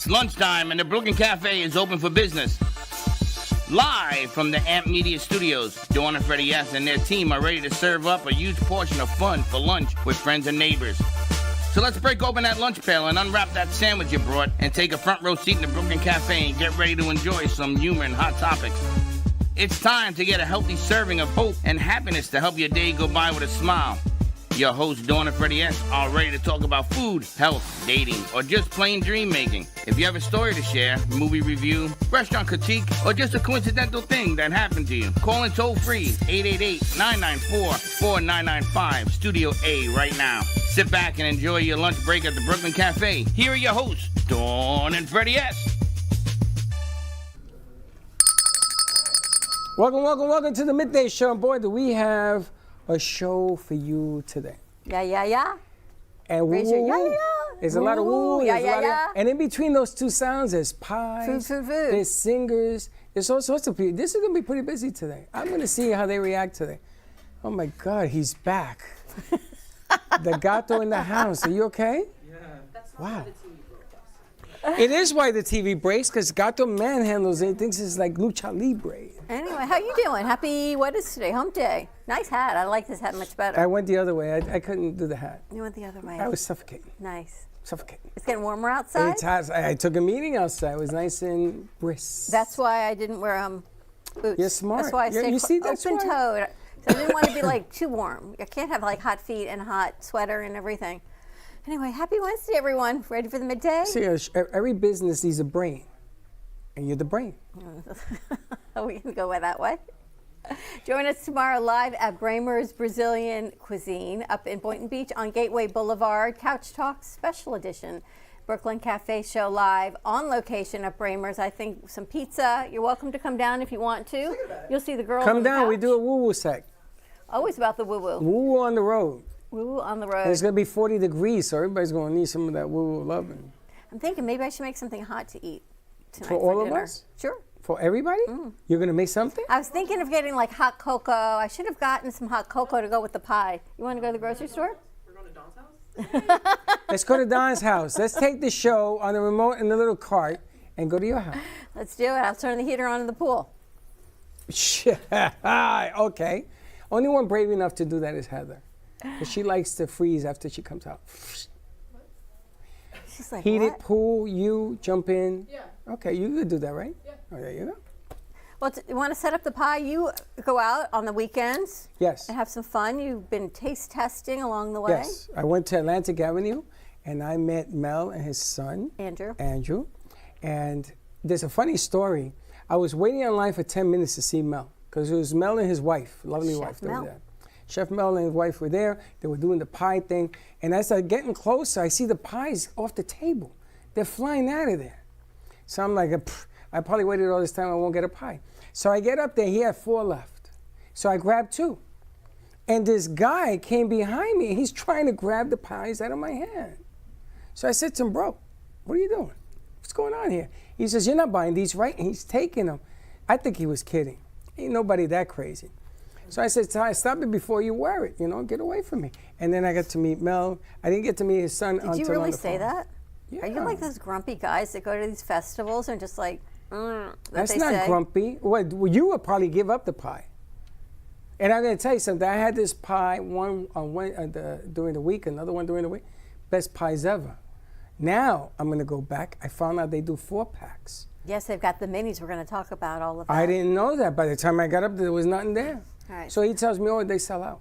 It's lunchtime and the Brooklyn Cafe is open for business. Live from the Amp Media Studios, Dawn and Freddie S. and their team are ready to serve up a huge portion of fun for lunch with friends and neighbors. So let's break open that lunch pail and unwrap that sandwich you brought and take a front row seat in the Brooklyn Cafe and get ready to enjoy some humor and hot topics. It's time to get a healthy serving of hope and happiness to help your day go by with a smile. Your hosts, Dawn and Freddie S., are ready to talk about food, health, dating, or just plain dream making. If you have a story to share, movie review, restaurant critique, or just a coincidental thing that happened to you, call in toll free 888-994-4995, Studio A right now. Sit back and enjoy your lunch break at the Brooklyn Cafe. Here are your hosts, Dawn and Freddie S. Welcome to the Midday Show. And boy, do we have a show for you today. Yeah. And Raise your yeah. There's a lot of woo. Yeah. And in between those two sounds, there's pies. Food. There's singers. There's all sorts of people. This is going to be pretty busy today. I'm going to see how they react today. Oh, my God, he's back. The gato in the house. Are you okay? Yeah. That's not Wow. the TV broadcast. It is why the TV breaks, because Gato manhandles it. He thinks it's like lucha libre. Anyway, how you doing? Happy, what is today? Hump day. Nice hat. I like this hat much better. I went the other way. I couldn't do the hat. You went the other way. I was suffocating. Nice. Suffocating. It's getting warmer outside? It's hot. I took a meeting outside. It was nice and brisk. That's why I didn't wear boots. You're smart. That's why I stayed that's open-toed. So I didn't want to be like too warm. I can't have like hot feet and hot sweater and everything. Anyway, happy Wednesday, everyone. Ready for the midday? See, every business needs a brain, and you're the brain. Are we going to go that way? Join us tomorrow live at Bramer's Brazilian Cuisine up in Boynton Beach on Gateway Boulevard. Couch Talk Special Edition. Brooklyn Cafe Show live on location at Bramer's. I think some pizza. You're welcome to come down if you want to. You'll see the girls Come on the down. We couch. do a woo-woo sec. Always about the woo-woo. Woo-woo on the road. Woo-woo on the road. And it's going to be 40 degrees, so everybody's going to need some of that woo-woo loving. I'm thinking maybe I should make something hot to eat tonight For all of dinner. us? Sure. For everybody? You're going to make something? I was thinking of getting like hot cocoa. I should have gotten some hot cocoa to go with the pie. You want to go to the grocery store? We're going to Don's house? Let's go to Don's house. Let's take the show on the remote in the little cart and go to your house. Let's do it. I'll turn the heater on in the pool. Okay. Only one brave enough to do that is Heather. Because she likes to freeze after she comes out. She's like, Heated what? pool, you jump in. Yeah. Okay, you could do that, right? Yeah. Oh, there you go. Well, you want to set up the pie? You go out on the weekends Yes. and have some fun. You've been taste testing along the way. Yes. I went to Atlantic Avenue and I met Mel and his son, Andrew. And there's a funny story. I was waiting in line for 10 minutes to see Mel because it was Mel and his wife, lovely Chef wife. They Mel. were there. Chef Mel and his wife were there. They were doing the pie thing. And as I getting closer, I see the pies off the table. They're flying out of there. So I'm like, I probably waited all this time. I won't get a pie. So I get up there. He had 4 left. So I grabbed 2. And this guy came behind me. And he's trying to grab the pies out of my hand. So I said to him, bro, what are you doing? What's going on here? He says, you're not buying these, right? And he's taking them. I think he was kidding. Ain't nobody that crazy. So I said, Ty, stop it before you wear it. Get away from me. And then I got to meet Mel. I didn't get to meet his son until on the Did you really phone. say that? Yeah. Are you like those grumpy guys that go to these festivals and just like, That's not grumpy. Well, you would probably give up the pie. And I'm going to tell you something. I had this pie during the week, another one during the week. Best pies ever. Now I'm going to go back. I found out they do 4-packs. Yes, they've got the minis. We're going to talk about all of that. I didn't know that. By the time I got up there was nothing there. All right. So he tells me, oh, they sell out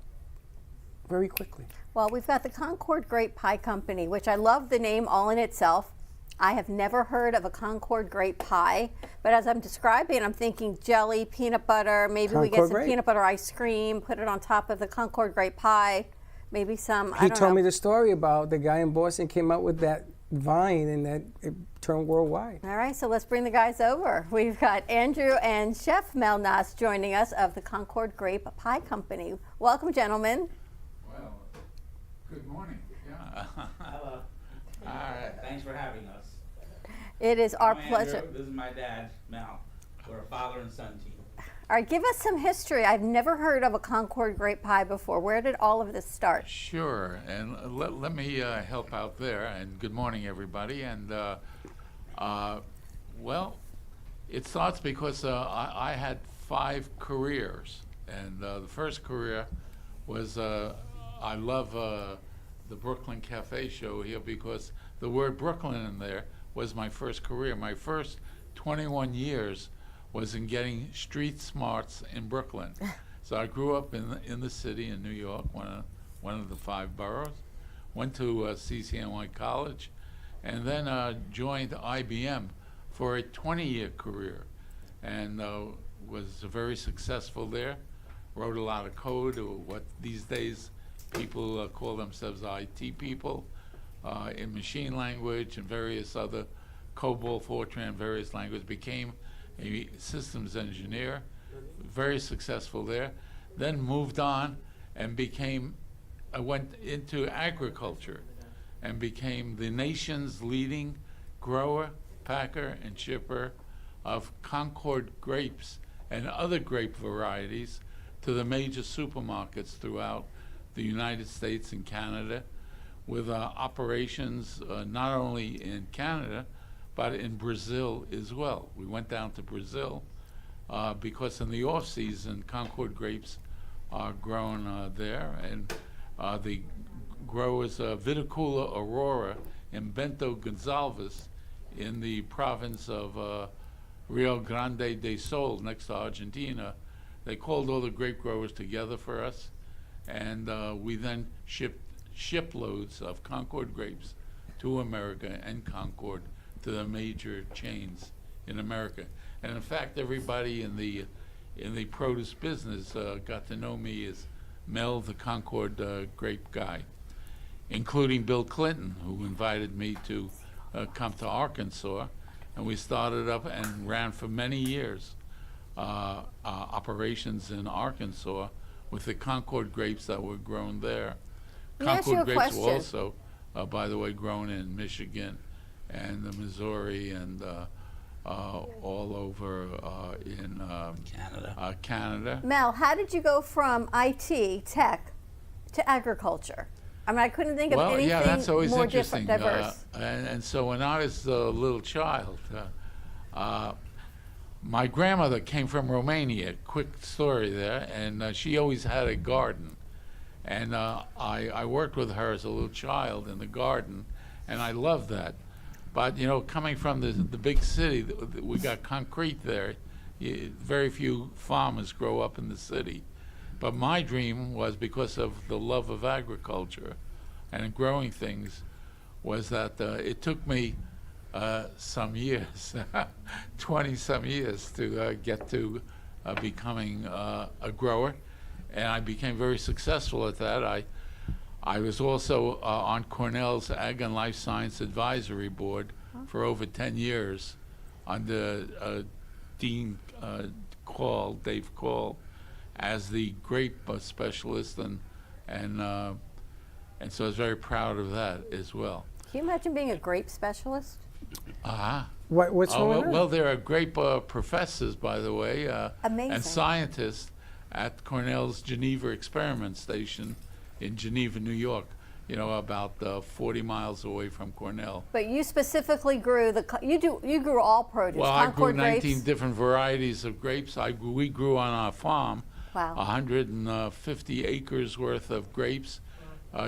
very quickly. Well, we've got the Concord Grape Pie Company, which I love the name all in itself. I have never heard of a Concord Grape Pie, but as I'm describing, I'm thinking jelly, peanut butter, maybe we get Concord some grape. peanut butter ice cream, put it on top of the Concord Grape Pie, maybe some, I He don't told know. me the story about the guy in Boston came up with that vine and that it turned worldwide. All right, so let's bring the guys over. We've got Andrew and Chef Mel Nass joining us of the Concord Grape Pie Company. Welcome, gentlemen. Well, good morning. Yeah. Hello. All right. Thanks for having us. It is our I'm pleasure. Andrew. This is my dad, Mel. We're a father and son team. All right, give us some history. I've never heard of a Concord Grape Pie before. Where did all of this start? Sure. And let me help out there. And good morning, everybody. And Well, it starts because I had 5 careers, and the first career was I love the Brooklyn Cafe show here because the word Brooklyn in there was my first career. My first 21 years was in getting street smarts in Brooklyn. So I grew up in the city in New York, one of the 5 boroughs. Went to CCNY College, and then joined IBM for a 20-year career, and was very successful there. Wrote a lot of code, or what these days people call themselves IT people, in machine language and various other COBOL, Fortran, various languages. Became a systems engineer, very successful there. Then moved on and I went into agriculture and became the nation's leading grower, packer, and shipper of Concord grapes and other grape varieties to the major supermarkets throughout the United States and Canada, with operations not only in Canada, but in Brazil as well. We went down to Brazil because in the off-season, Concord grapes are grown there, and the growers Viticula Aurora and Bento Gonçalves in the province of Rio Grande do Sul, next to Argentina. They called all the grape growers together for us, and we then shipped shiploads of Concord grapes to America and Concord to the major chains in America. And in fact, everybody in the produce business got to know me as Mel, the Concord grape guy, including Bill Clinton, who invited me to come to Arkansas, and we started up and ran for many years operations in Arkansas with the Concord grapes that were grown there. Let me ask you a Concord grapes were question. also, by the way, grown in Michigan and Missouri and all over in Canada. Mel, how did you go from IT, tech, to agriculture? I mean, I couldn't think of anything yeah, that's always more interesting. diverse. And so when I was a little child, my grandmother came from Romania. Quick story there, and she always had a garden, and I worked with her as a little child in the garden, and I loved that. But you know, coming from the big city, we got concrete there. Very few farmers grow up in the city. But my dream was, because of the love of agriculture and growing things, was that it took me some years, 20-some years, to get to becoming a grower. And I became very successful at that. I was also on Cornell's Ag and Life Science Advisory Board for over 10 years under Dean Dave Call, as the grape specialist, and so I was very proud of that as well. Can you imagine being a grape specialist? What's going on? Well, there are grape professors, by the way, Amazing. and scientists at Cornell's Geneva Experiment Station in Geneva, New York. You know, about 40 miles away from Cornell. But you specifically grew you grew all produce. Well, I grew Concord 19 grapes. different varieties of grapes. We grew on our farm Wow. 150 acres worth of grapes,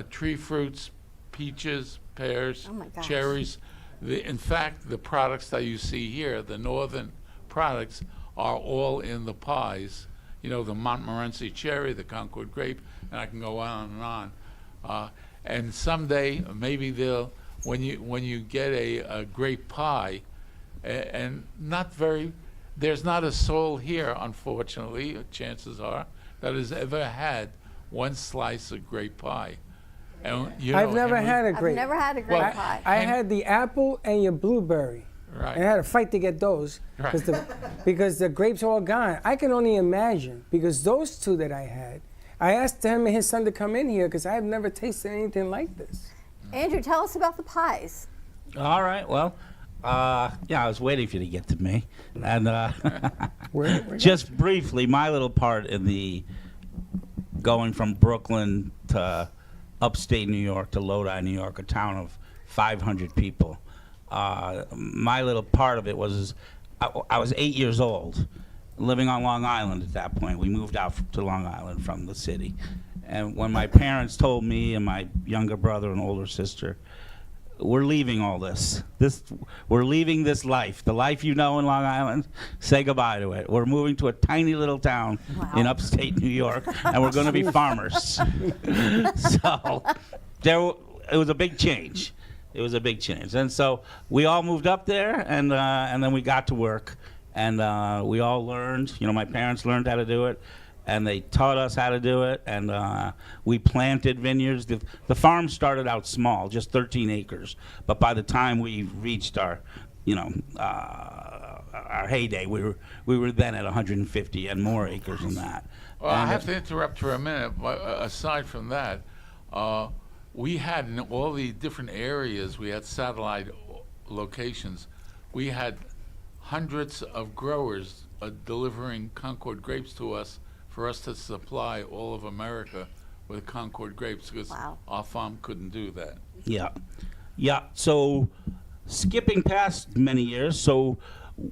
tree fruits, peaches, pears, Oh my gosh. cherries. In fact, the products that you see here, the northern products, are all in the pies. You know, the Montmorency cherry, the Concord grape, and I can go on and on. And someday, maybe when you get a grape pie, and there's not a soul here, unfortunately, chances are, that has ever had one slice of grape pie. And, you know, I've never Henry- had a I've grape. never had a grape Well, pie. I had the apple and your blueberry. Right. And I had to fight to get those Right. because the grapes are all gone. I can only imagine, because those two that I had, I asked him and his son to come in here because I have never tasted anything like this. Andrew, tell us about the pies. All right. Well, yeah, I was waiting for you to get to me, and Where just briefly, my little part in the going from Brooklyn to upstate New York to Lodi, New York, a town of 500 people. my little part of it was I was 8 years old, living on Long Island at that point. We moved out to Long Island from the city. And when my parents told me and my younger brother and older sister, we're leaving all this. We're leaving this life. The life you know in Long Island, say goodbye to it. We're moving to a tiny little town in upstate New York, and we're going to be farmers. So it was a big change. It was a big change. And so we all moved up there, and then we got to work. And we all learned. My parents learned how to do it. And they taught us how to do it, and we planted vineyards. The farm started out small, just 13 acres. But by the time we reached our heyday, we were then at 150 and more acres than that. Well, I have to interrupt for a minute. But aside from that, we had in all the different areas, we had satellite locations. We had hundreds of growers delivering Concord grapes to us for us to supply all of America with Concord grapes, because our farm couldn't do that. Yeah. So skipping past many years, so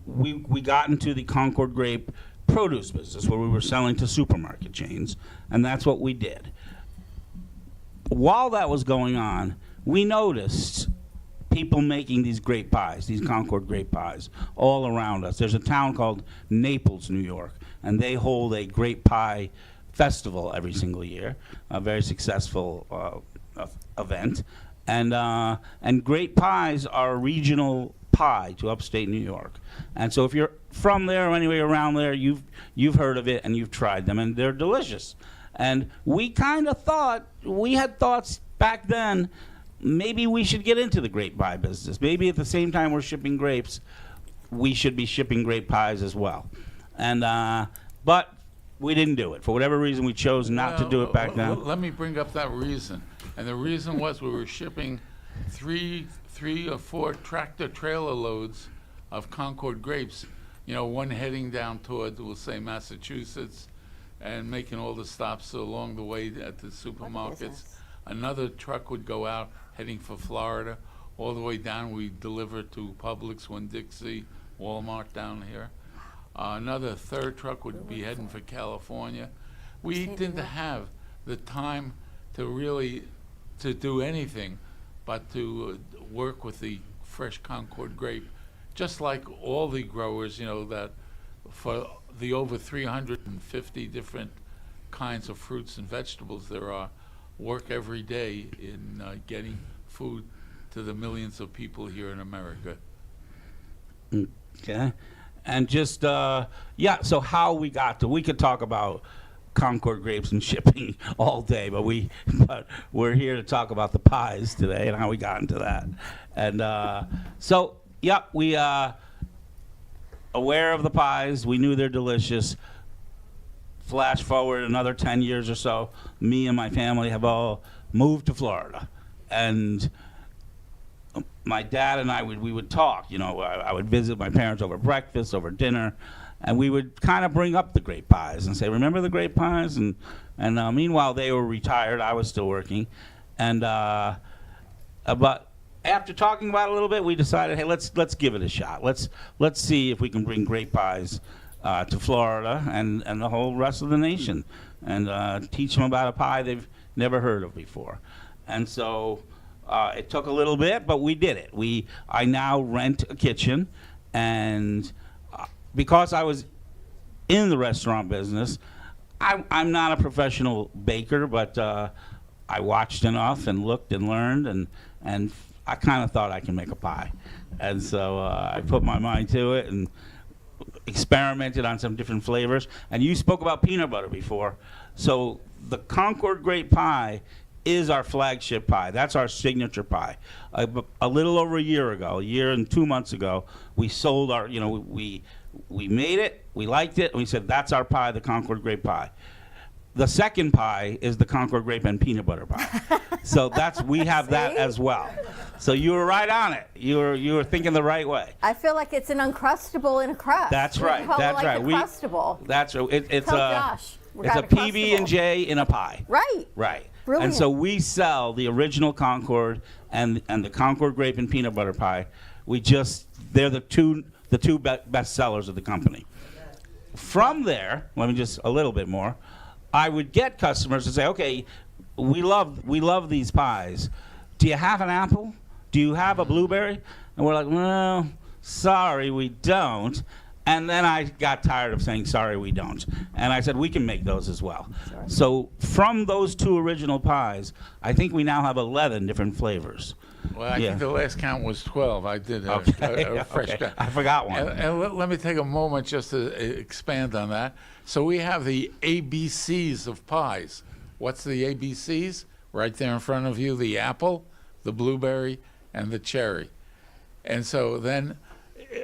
we got into the Concord grape produce business, where we were selling to supermarket chains, and that's what we did. While that was going on, we noticed people making these grape pies, these Concord grape pies, all around us. There's a town called Naples, New York, and they hold a grape pie festival every single year, a very successful event. And grape pies are a regional pie to upstate New York. And so if you're from there or anywhere around there, you've heard of it and you've tried them, and they're delicious. And we kind of we had thoughts back then, maybe we should get into the grape pie business. Maybe at the same time we're shipping grapes, we should be shipping grape pies as well. And but we didn't do it. For whatever reason, we chose not to do it back then. Let me bring up that reason. And the reason was we were shipping three or four tractor trailer loads of Concord grapes, one heading down toward, we'll say, Massachusetts, and making all the stops along the way at the supermarkets. Another truck would go out heading for Florida. All the way down, we deliver to Publix, Winn-Dixie, Walmart down here. Another third truck would be heading for California. We didn't have the time to do anything but to work with the fresh Concord grape, just like all the growers, that for the over 350 different kinds of fruits and vegetables there are, work every day in getting food to the millions of people here in America. Okay. And just, so how we could talk about Concord grapes and shipping all day, but we're here to talk about the pies today and how we got into that. And we aware of the pies. We knew they're delicious. Flash forward another 10 years or so, me and my family have all moved to Florida. And my dad and I, we would talk. I would visit my parents over breakfast, over dinner, and we would kind of bring up the grape pies and say, remember the grape pies? And meanwhile, they were retired. I was still working. And but after talking about it a little bit, we decided, hey, let's give it a shot. Let's see if we can bring grape pies to Florida and the whole rest of the nation, and teach them about a pie they've never heard of before. And so it took a little bit, but we did it. I now rent a kitchen, and because I was in the restaurant business, I'm not a professional baker, but I watched enough and looked and learned, and I kind of thought I can make a pie. And so I put my mind to it and experimented on some different flavors. And you spoke about peanut butter before. So the Concord Grape Pie is our flagship pie. That's our signature pie. A little over a year and 2 months ago, we sold our, we made it, we liked it, and we said, that's our pie, the Concord Grape Pie. The second pie is the Concord Grape and Peanut Butter Pie. So we have that as well. So you were right on it. You were thinking the right way. I feel like it's an Uncrustable in a crust. That's right. That's right. Uncrustable. That's right. It's Josh. It's a PB&J in a pie. Right. Right. Brilliant. And so we sell the original Concord and the Concord Grape and Peanut Butter Pie They're the two best sellers of the company. From there, let me just a little bit more. I would get customers to say, okay, we love these pies. Do you have an apple? Do you have a blueberry? And we're like, well, sorry, we don't. And then I got tired of saying, sorry, we don't. And I said, we can make those as well. Sure. So from those 2 original pies, I think we now have 11 different flavors. Well, I Yeah. think the last count was 12. I did a fresh Okay. count. I forgot one. And let me take a moment just to expand on that. So we have the ABCs of pies. What's the ABCs? Right there in front of you, the apple, the blueberry, and the cherry. And so then,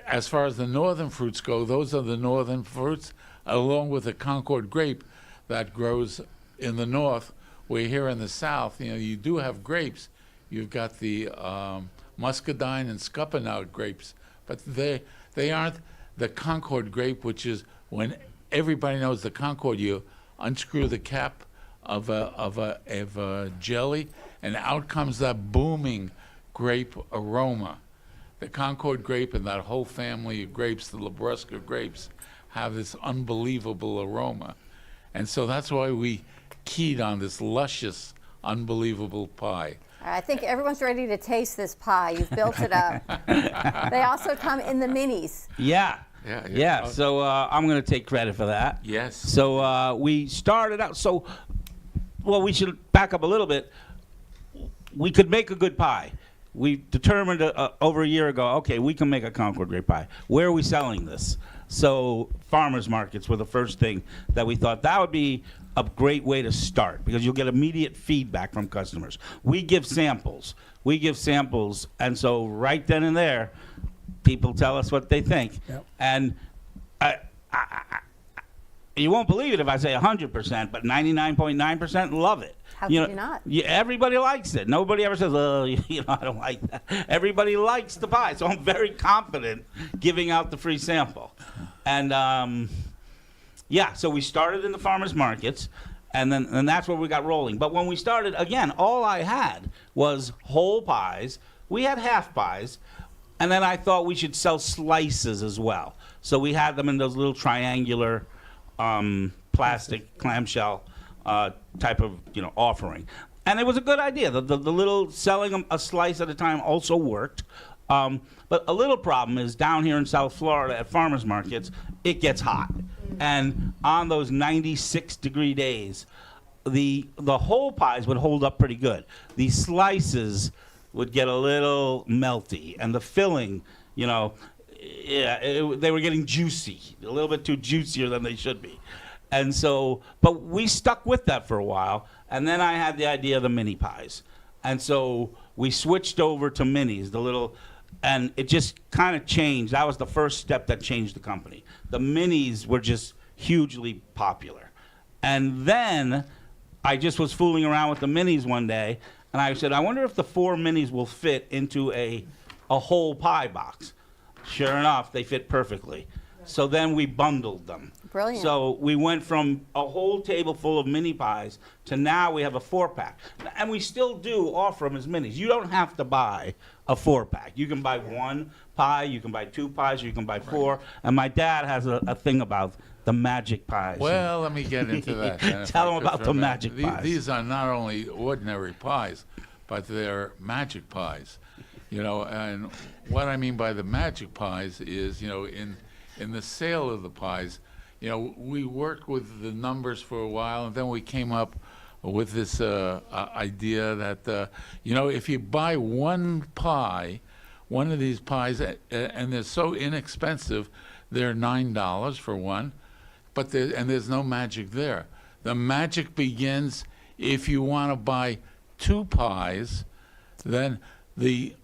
as far as the northern fruits go, those are the northern fruits, along with the Concord grape that grows in the north. Where here in the south, you do have grapes. You've got the muscadine and scuppernong grapes, but they aren't the Concord grape, which is when everybody knows the Concord. You unscrew the cap of a jelly, and out comes that booming grape aroma. The Concord grape and that whole family of grapes, the Labrusca grapes, have this unbelievable aroma. And so that's why we keyed on this luscious, unbelievable pie. I think everyone's ready to taste this pie. You've built it up. They also come in the minis. Yeah. Yeah. So I'm going to take credit for that. Yes. So we started out. Well, we should back up a little bit. We could make a good pie. We determined over a year ago, okay, we can make a Concord grape pie. Where are we selling this? So farmers markets were the first thing that we thought that would be a great way to start, because you'll get immediate feedback from customers. We give samples, and so right then and there, people tell us what they think. Yep. And you won't believe it if I say 100%, but 99.9% love it. How could you not? Yeah, everybody likes it. Nobody ever says, "Oh, I don't like that." Everybody likes the pie, so I'm very confident giving out the free sample. And so we started in the farmers markets, and that's where we got rolling. But when we started, again, all I had was whole pies. We had half pies, and then I thought we should sell slices as well. So we had them in those little triangular plastic clamshell type of offering, and it was a good idea. The little selling them a slice at a time also worked. But a little problem is down here in South Florida at farmers markets, it gets hot, and on those 96-degree days, the whole pies would hold up pretty good. The slices would get a little melty, and the filling, they were getting juicy, a little bit too juicier than they should be. And so, but we stuck with that for a while, and then I had the idea of the mini pies. And so we switched over to minis, and it just kind of changed. That was the first step that changed the company. The minis were just hugely popular. And then I just was fooling around with the minis one day, and I said, I wonder if the 4 minis will fit into a whole pie box. Sure enough, they fit perfectly. So then we bundled them. Brilliant. So we went from a whole table full of mini pies to now we have a 4-pack. And we still do offer them as minis. You don't have to buy a 4-pack. You can buy 1 pie, you can buy 2 pies, or you can buy 4. And my dad has a thing about the magic pies. Well, let me get into that. then, Tell if I them could about for the a minute. magic pies. These are not only ordinary pies, but they're magic pies. And what I mean by the magic pies is, in the sale of the pies, we worked with the numbers for a while, and then we came up with this idea that, if you buy one of these pies, and they're so inexpensive, they're $9 for one, but there's no magic there. The magic begins if you want to buy 2 pies, then the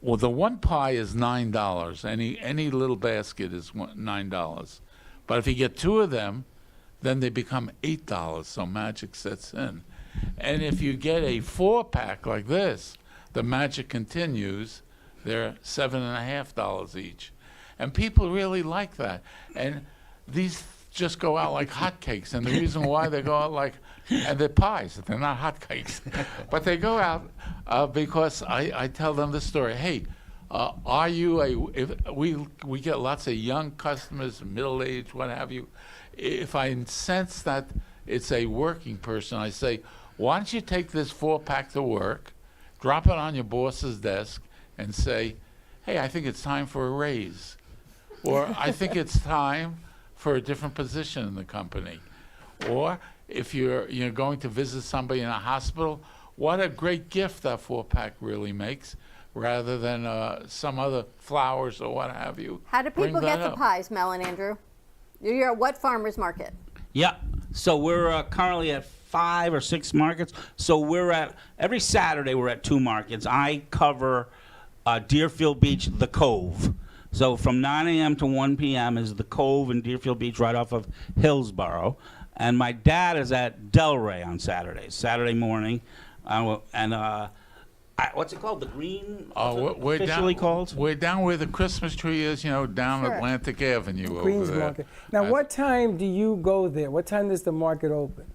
1 pie is $9. Any little basket is $9. But if you get 2 of them, then they become $8. So magic sets in. And if you get a 4-pack like this, the magic continues. They're $7.50 each, and people really like that. And these just go out like hotcakes. And the reason why they go out and they're pies, they're not hotcakes, but they go out because I tell them the story. Hey, Are you if we get lots of young customers, middle-aged, what have you. If I sense that it's a working person, I say, why don't you take this 4-pack to work, drop it on your boss's desk, and say, hey, I think it's time for a raise. Or I think it's time for a different position in the company. Or if you're going to visit somebody in a hospital, what a great gift that 4-pack really makes, rather than some other flowers or what have you. How do Bring people that get the up. pies, Mel and Andrew? You're at what farmers market? Yeah. So we're currently at 5 or 6 markets. So we're at, every Saturday we're at 2 markets. I cover Deerfield Beach, the Cove. So from 9 a.m. to 1 p.m. is the Cove in Deerfield Beach, right off of Hillsborough. And my dad is at Delray on Saturdays, Saturday morning. What's it called? The Green? We're officially down, called? We're down where the Christmas tree is, down Sure. Atlantic Avenue Queens over there. Market. Now, what time do you go there? What time does the market open?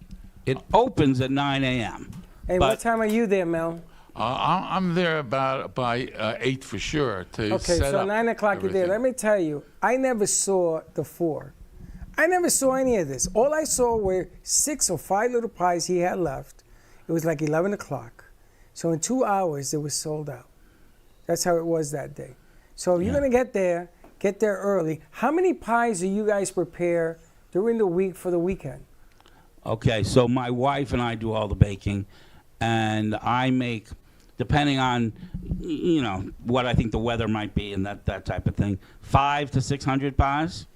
It opens at 9 a.m. And But- what time are you there, Mel? I'm there by 8 for sure to Okay, set so up 9 o'clock you're there. everything. Let me tell you, I never saw the 4. I never saw any of this. All I saw were 6 or 5 little pies he had left. It was like 11 o'clock. So in 2 hours, it was sold out. That's how it was that day. So if you're going to get there early. How many pies do you guys prepare during the week for the weekend? Okay, so my wife and I do all the baking, and I make, depending on, what I think the weather might be and that type of thing, 500 to 600 pies.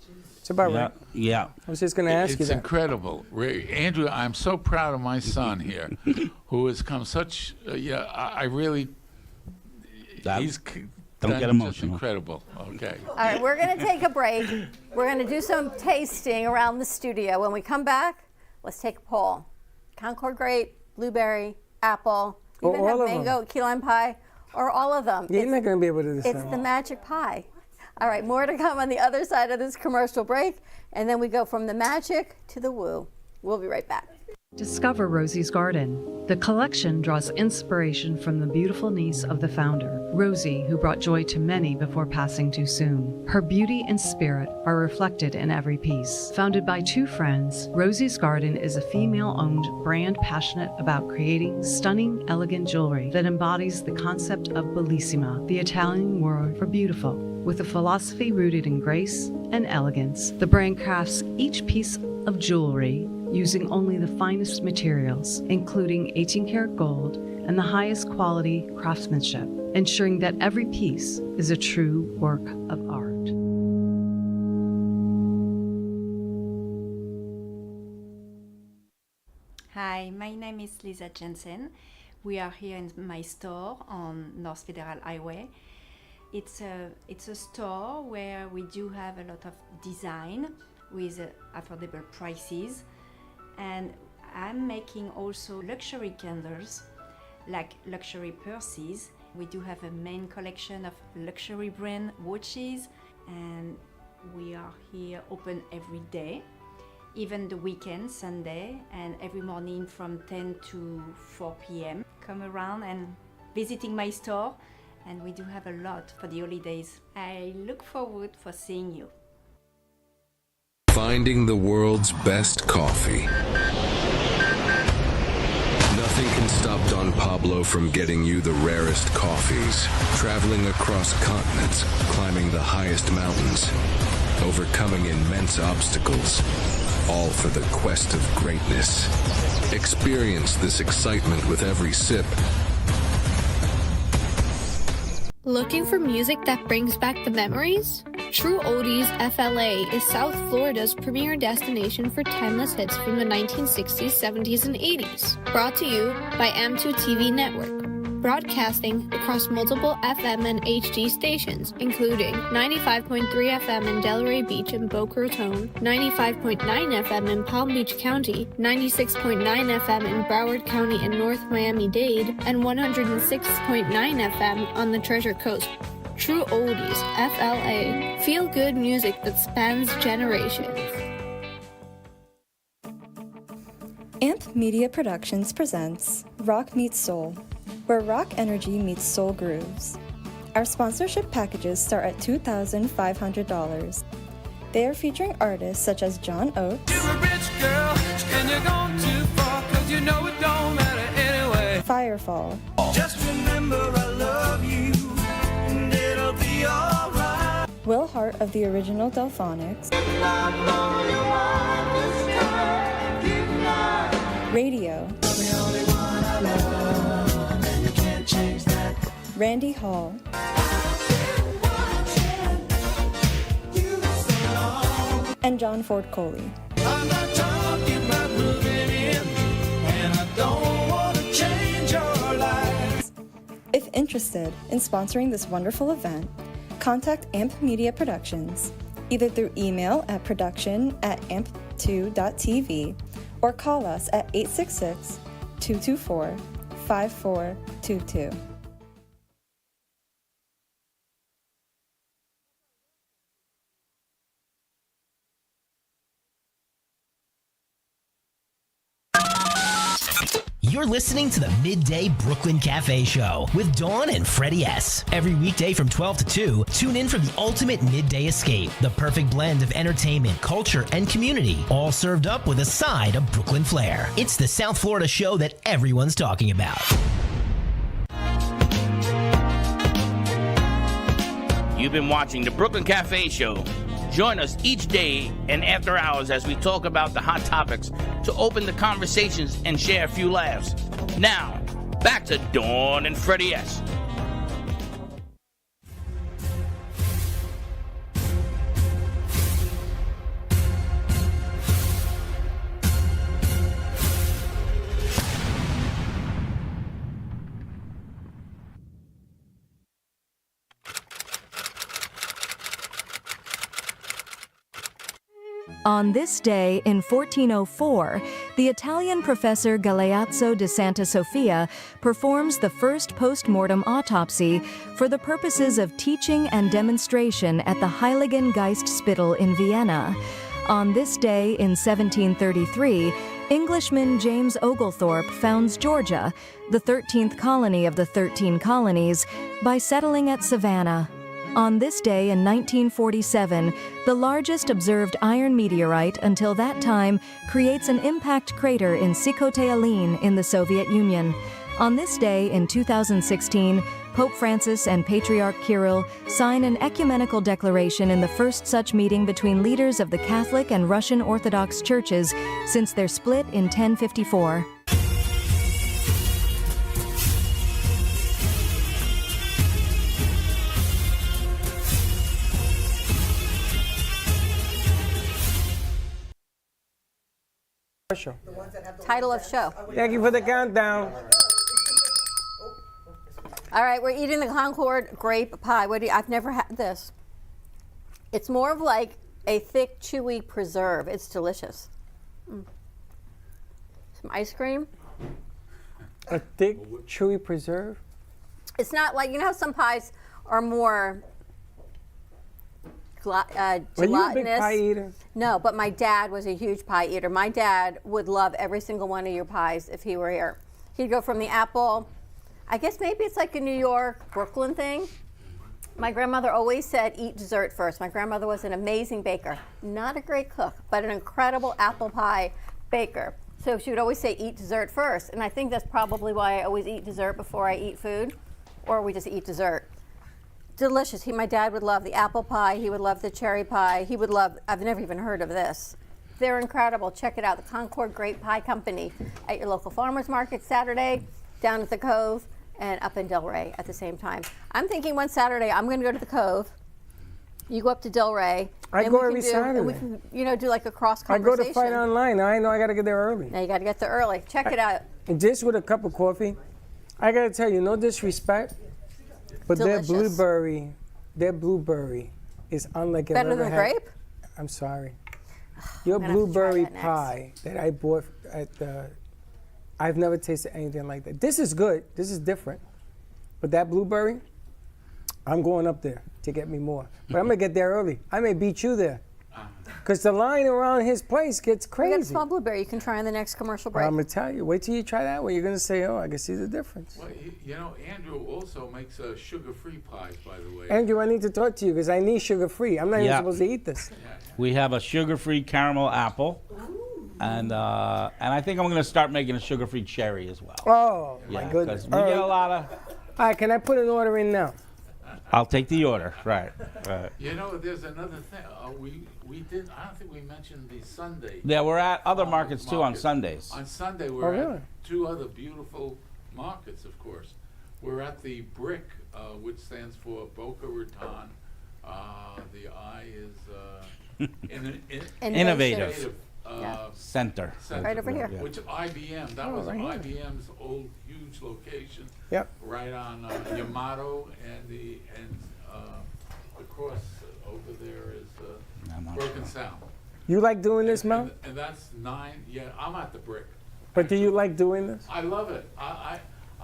It's about Yeah, right. yeah. I was just going to ask you It's that. incredible. Andrew, I'm so proud of my son here, who has come such, I really, That- he's don't done get just emotional. incredible. Okay. All right, we're going to take a break. We're going to do some tasting around the studio. When we come back, let's take a poll. Concord grape, blueberry, apple, you Or even have all of them. mango, key lime pie, or all of them. You're not going to be able to decide. It's the magic pie. All right, more to come on the other side of this commercial break, and then we go from the magic to the woo. We'll be right back. Discover Rosie's Garden. The collection draws inspiration from the beautiful niece of the founder, Rosie, who brought joy to many before passing too soon. Her beauty and spirit are reflected in every piece. Founded by 2 friends, Rosie's Garden is a female-owned brand passionate about creating stunning, elegant jewelry that embodies the concept of bellissima, the Italian word for beautiful. With a philosophy rooted in grace and elegance, the brand crafts each piece of jewelry using only the finest materials, including 18-karat gold and the highest quality craftsmanship, ensuring that every piece is a true work of art. Hi, my name is Lisa Jensen. We are here in my store on North Federal Highway. It's a store where we do have a lot of design with affordable prices, and I'm making also luxury candles, like luxury purses. We do have a main collection of luxury brand watches, and we are here open every day, even the weekend, Sunday, and every morning from 10 to 4 p.m. Come around and visiting my store, and we do have a lot for the holidays. I look forward for seeing you. Finding the world's best coffee. Nothing can stop Don Pablo from getting you the rarest coffees. Traveling across continents, climbing the highest mountains, overcoming immense obstacles, all for the quest of greatness. Experience this excitement with every sip. Looking for music that brings back the memories? True Oldies FLA is South Florida's premier destination for timeless hits from the 1960s, 70s, and 80s. Brought to you by M2 TV Network. Broadcasting across multiple FM and HD stations, including 95.3 FM in Delray Beach and Boca Raton, 95.9 FM in Palm Beach County, 96.9 FM in Broward County and North Miami-Dade, and 106.9 FM on the Treasure Coast. True Oldies, FLA. Feel good music that spans generations. AMP Media Productions presents Rock Meets Soul, where rock energy meets soul grooves. Our sponsorship packages start at $2,500. They are featuring artists such as John Oates, Firefall, Just remember I love you, and it'll be alright. Will Hart of the original Delphonics, Radio, Randy Hall, and John Ford Coley. I'm not talking about moving in, and I don't want to change your life. If interested in sponsoring this wonderful event, contact AMP Media Productions, either through email at production@amp2.tv or call us at 866-224-5422. You're listening to the Midday Brooklyn Cafe Show with Dawn and Freddie S. Every weekday from 12 to 2, tune in for the ultimate midday escape. The perfect blend of entertainment, culture, and community, all served up with a side of Brooklyn flair. It's the South Florida show that everyone's talking about. You've been watching the Brooklyn Cafe Show. Join us each day and after hours as we talk about the hot topics to open the conversations and share a few laughs. Now, back to Dawn and Freddie S. On this day in 1404, the Italian professor Galeazzo de Santa Sofia performs the first post-mortem autopsy for the purposes of teaching and demonstration at the Heiligengeist Spital in Vienna. On this day in 1733, Englishman James Oglethorpe founds Georgia, the 13th colony of the 13 colonies, by settling at Savannah. On this day in 1947, the largest observed iron meteorite until that time creates an impact crater in Sikhote-Alin in the Soviet Union. On this day in 2016, Pope Francis and Patriarch Kirill sign an ecumenical declaration in the first such meeting between leaders of the Catholic and Russian Orthodox churches since their split in 1054. Show. Title of show. Thank you for the countdown. All right, we're eating the Concord Grape Pie. I've never had this. It's more of like a thick, chewy preserve. It's delicious. Some ice cream. A thick, chewy preserve? It's not like, you know how some pies are more gelatinous. Are you a big pie eater? No, but my dad was a huge pie eater. My dad would love every single one of your pies if he were here. He'd go from the apple, I guess maybe it's like a New York, Brooklyn thing. My grandmother always said, eat dessert first. My grandmother was an amazing baker. Not a great cook, but an incredible apple pie baker. So she would always say, eat dessert first. And I think that's probably why I always eat dessert before I eat food, or we just eat dessert. Delicious. My dad would love the apple pie. He would love the cherry pie. He would love, I've never even heard of this. They're incredible. Check it out. The Concord Grape Pie Company at your local farmer's market Saturday, down at the Cove, and up in Delray at the same time. I'm thinking one Saturday I'm going to go to the Cove. You go up to Delray. I go every Saturday. And we can, do like a cross I conversation. go to Fight Online. Now I know I got to get there early. Now you got to get there early. Check it out. And just with a cup of coffee, I got to tell you, no disrespect, but Delicious. their blueberry is unlike I've Better ever than had. grape? I'm sorry. Your I'm gonna have to try blueberry that next. pie that I bought at the, I've never tasted anything like that. This is good. This is different. But that blueberry, I'm going up there to get me more. But I'm going to get there early. I may beat you there. Because the line around his place gets We got crazy. small blueberry you can try on the next commercial break. I'm going to tell you. Wait till you try that one. You're going to say, oh, I can see the difference. Well, you know, Andrew also makes sugar-free pies, by the way. Andrew, I need to talk to you because I need sugar-free. I'm not even supposed to eat this. We have a sugar-free caramel apple. And I think I'm going to start making a sugar-free cherry as well. Oh, Yeah, my goodness. 'cause we get a lot of... All right, can I put an order in now? I'll take the order. Right. You know, there's another thing. We did. I don't think we mentioned the Sunday. Yeah, we're at other markets too on Sundays. On Sunday, we're at two other beautiful markets. Of course, we're at the Brick, which stands for Boca Raton. The I is Innovative. Center. Right over here. Which IBM, that was right here. IBM's old huge location. Yep. Right on Yamato and across over there is Broken Sound. You like doing this, Mel? And that's 9. Yeah, I'm at the Brick. But do you like doing this? I love it.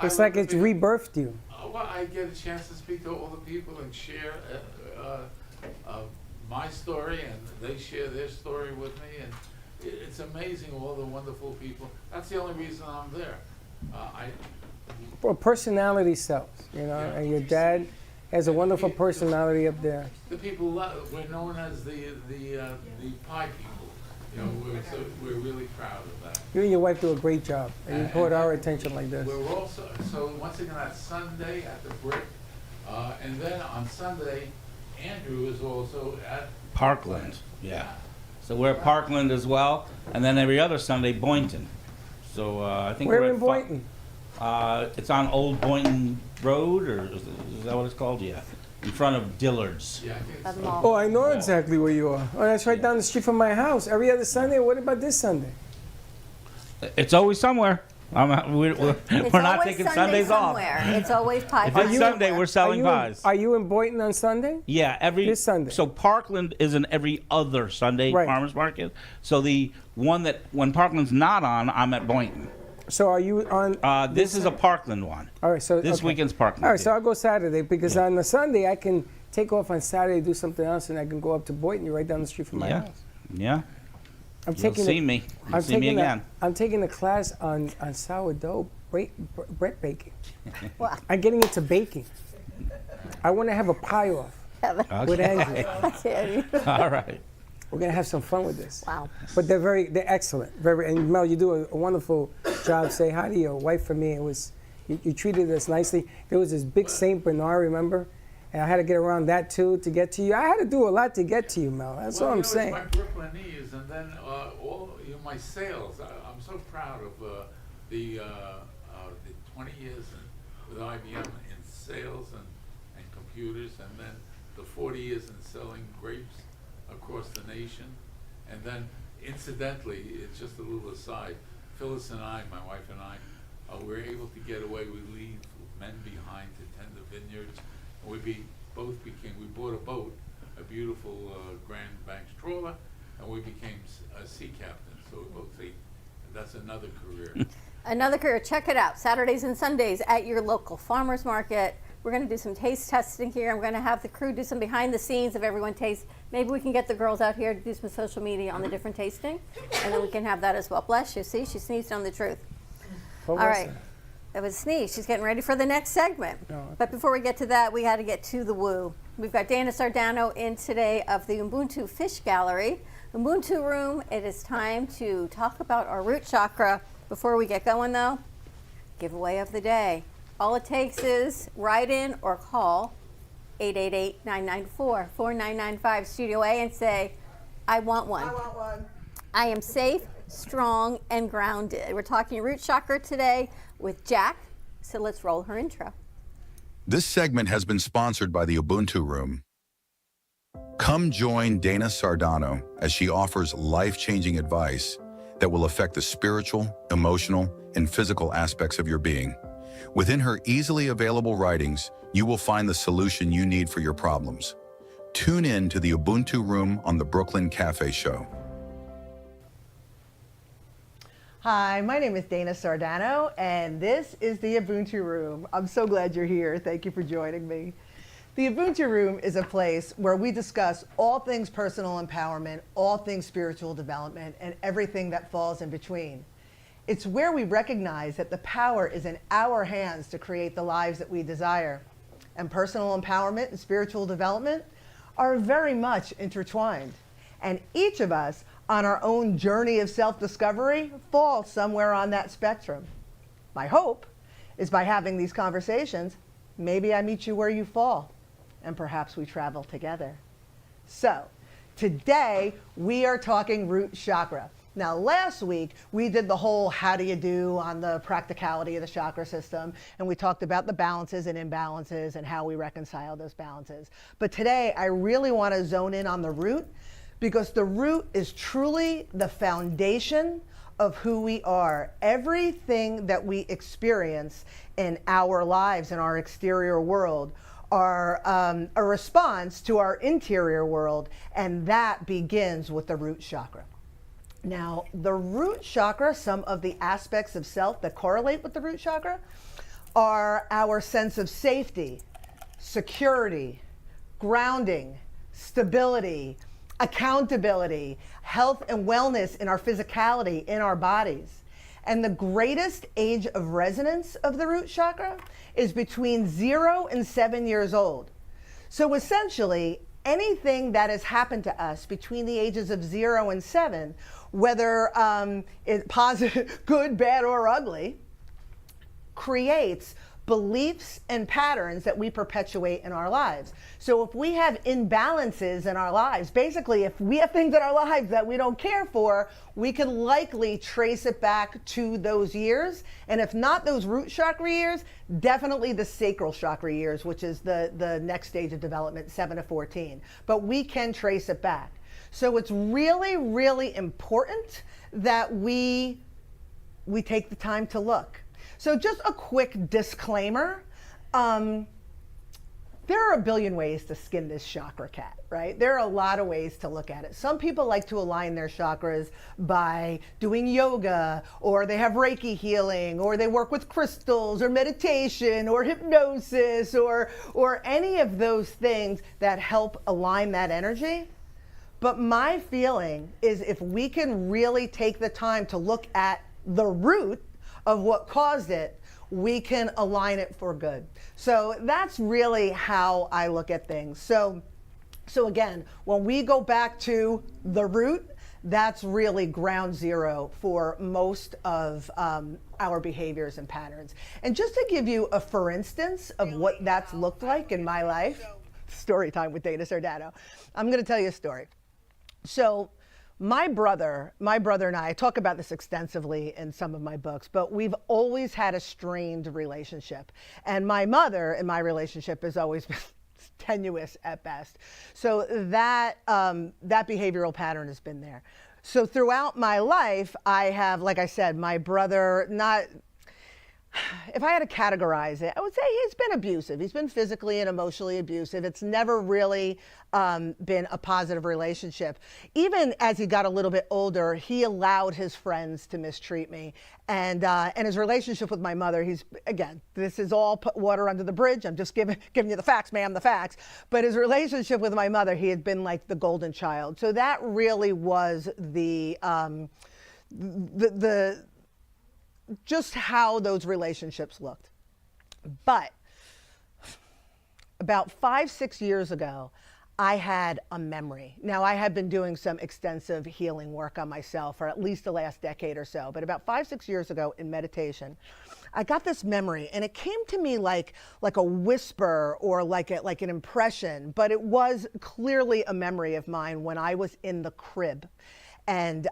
It's like it's rebirthed you. Well, I get a chance to speak to all the people and share my story, and they share their story with me, and it's amazing all the wonderful people. That's the only reason I'm there. Well, personality sells, you know, and your dad has a wonderful personality up there. The people we're known as the pie people. You know, we're really proud of that. You and your wife do a great job, and you caught our attention like this. We're also once again that Sunday at the Brick, and then on Sunday, Andrew is also at Parkland. Yeah. So we're at Parkland as well, and then every other Sunday, Boynton. So I think Where we're in at Boynton? It's on Old Boynton Road, or is that what it's called? Yeah. In front of Dillard's. Yeah, I think At the so. mall. Oh, I know exactly where you are. Oh, that's right down the street from my house. Every other Sunday. What about this Sunday? It's always somewhere. We're not always taking Sunday Sundays off. somewhere. It's always pie. If pie it's Sunday, somewhere. we're selling pies. Are you in Boynton on Sunday? Yeah, This Sunday. So Parkland is an every other Sunday Right. farmers market. So the one that when Parkland's not on, I'm at Boynton. So are you on? This is a Parkland one. All right. So This okay. weekend's Parkland. All right. So I'll go Saturday because on the Sunday I can take off on Saturday, do something else, and I can go up to Boynton. You're right down the street from my house. Yeah. I'm You'll taking. see me. You'll see me again. I'm taking a class on sourdough bread baking. Wow. I'm getting into baking. I want to have a pie off with Andrew. All right. We're gonna have some fun with this. Wow. But they're excellent. And Mel, you do a wonderful job. Say hi to your wife for me. It was you treated us nicely. There was this big Saint Bernard, remember? And I had to get around that too to get to you. I had to do a lot to get to you, Mel. That's all I'm saying. It's my Brooklynese, and then all my sales. I'm so proud of the 20 years with IBM in sales and computers, and then the 40 years in selling grapes across the nation. And then, incidentally, it's just a little aside, Phyllis and I, my wife and I, were able to get away. We leave men behind to tend the vineyards. We bought a boat, a beautiful Grand Banks trawler, and we became sea captains. So we both say that's another career. Another career. Check it out. Saturdays and Sundays at your local farmers market. We're going to do some taste testing here. I'm going to have the crew do some behind the scenes of everyone taste. Maybe we can get the girls out here to do some social media on the different tasting, and then we can have that as well. Bless you. See, she sneezed on the truth. All right. That was a sneeze. She's getting ready for the next segment. But before we get to that, we had to get to the woo. We've got Dana Sardano in today of the Ubuntu Fish Gallery. Ubuntu Room, it is time to talk about our root chakra. Before we get going, though, giveaway of the day. All it takes is write in or call 888-994-4995 Studio A and say, I want one. I want one. I am safe, strong, and grounded. We're talking root chakra today with Jack. So let's roll her intro. This segment has been sponsored by the Ubuntu Room. Come join Dana Sardano as she offers life-changing advice that will affect the spiritual, emotional, and physical aspects of your being. Within her easily available writings, you will find the solution you need for your problems. Tune in to the Ubuntu Room on the Brooklyn Cafe Show. Hi, my name is Dana Sardano, and this is the Ubuntu Room. I'm so glad you're here. Thank you for joining me. The Ubuntu Room is a place where we discuss all things personal empowerment, all things spiritual development, and everything that falls in between. It's where we recognize that the power is in our hands to create the lives that we desire. And personal empowerment and spiritual development are very much intertwined. And each of us, on our own journey of self-discovery, falls somewhere on that spectrum. My hope is by having these conversations, maybe I meet you where you fall, and perhaps we travel together. So, today we are talking root chakra. Now, last week we did the whole how do you do on the practicality of the chakra system, and we talked about the balances and imbalances and how we reconcile those balances. But today I really want to zone in on the root, because the root is truly the foundation of who we are. Everything that we experience in our lives, in our exterior world, are a response to our interior world, and that begins with the root chakra. Now, the root chakra, some of the aspects of self that correlate with the root chakra are our sense of safety, security, grounding, stability, accountability, health and wellness in our physicality, in our bodies. And the greatest age of resonance of the root chakra is between 0 and 7 years old. So essentially, anything that has happened to us between the ages of 0 and 7, whether it's positive, good, bad, or ugly, creates beliefs and patterns that we perpetuate in our lives. So if we have imbalances in our lives, basically if we have things in our lives that we don't care for, we can likely trace it back to those years. And if not those root chakra years, definitely the sacral chakra years, which is the next stage of development, 7 to 14. But we can trace it back. So it's really, really important that we take the time to look. So just a quick disclaimer, there are a billion ways to skin this chakra cat, right? There are a lot of ways to look at it. Some people like to align their chakras by doing yoga, or they have Reiki healing, or they work with crystals, or meditation, or hypnosis, or any of those things that help align that energy. But my feeling is if we can really take the time to look at the root of what caused it, we can align it for good. So that's really how I look at things. So again, when we go back to the root, that's really ground zero for most of our behaviors and patterns. And just to give you a for instance of what that's looked like in my life, story time with Dana Sardano. I'm going to tell you a story. So my brother and I talk about this extensively in some of my books, but we've always had a strained relationship. And my mother in my relationship has always been tenuous at best. So that behavioral pattern has been there. So throughout my life, I have, like I said, my brother, if I had to categorize it, I would say he's been abusive. He's been physically and emotionally abusive. It's never really been a positive relationship. Even as he got a little bit older, he allowed his friends to mistreat me. And his relationship with my mother, again, this is all put water under the bridge. I'm just giving you the facts, ma'am, the facts. But his relationship with my mother, he had been like the golden child. So that really was just how those relationships looked. But about 5-6 years ago, I had a memory. Now, I had been doing some extensive healing work on myself for at least the last decade or so, but about 5-6 years ago in meditation, I got this memory, and it came to me like a whisper or like an impression, but it was clearly a memory of mine when I was in the crib. And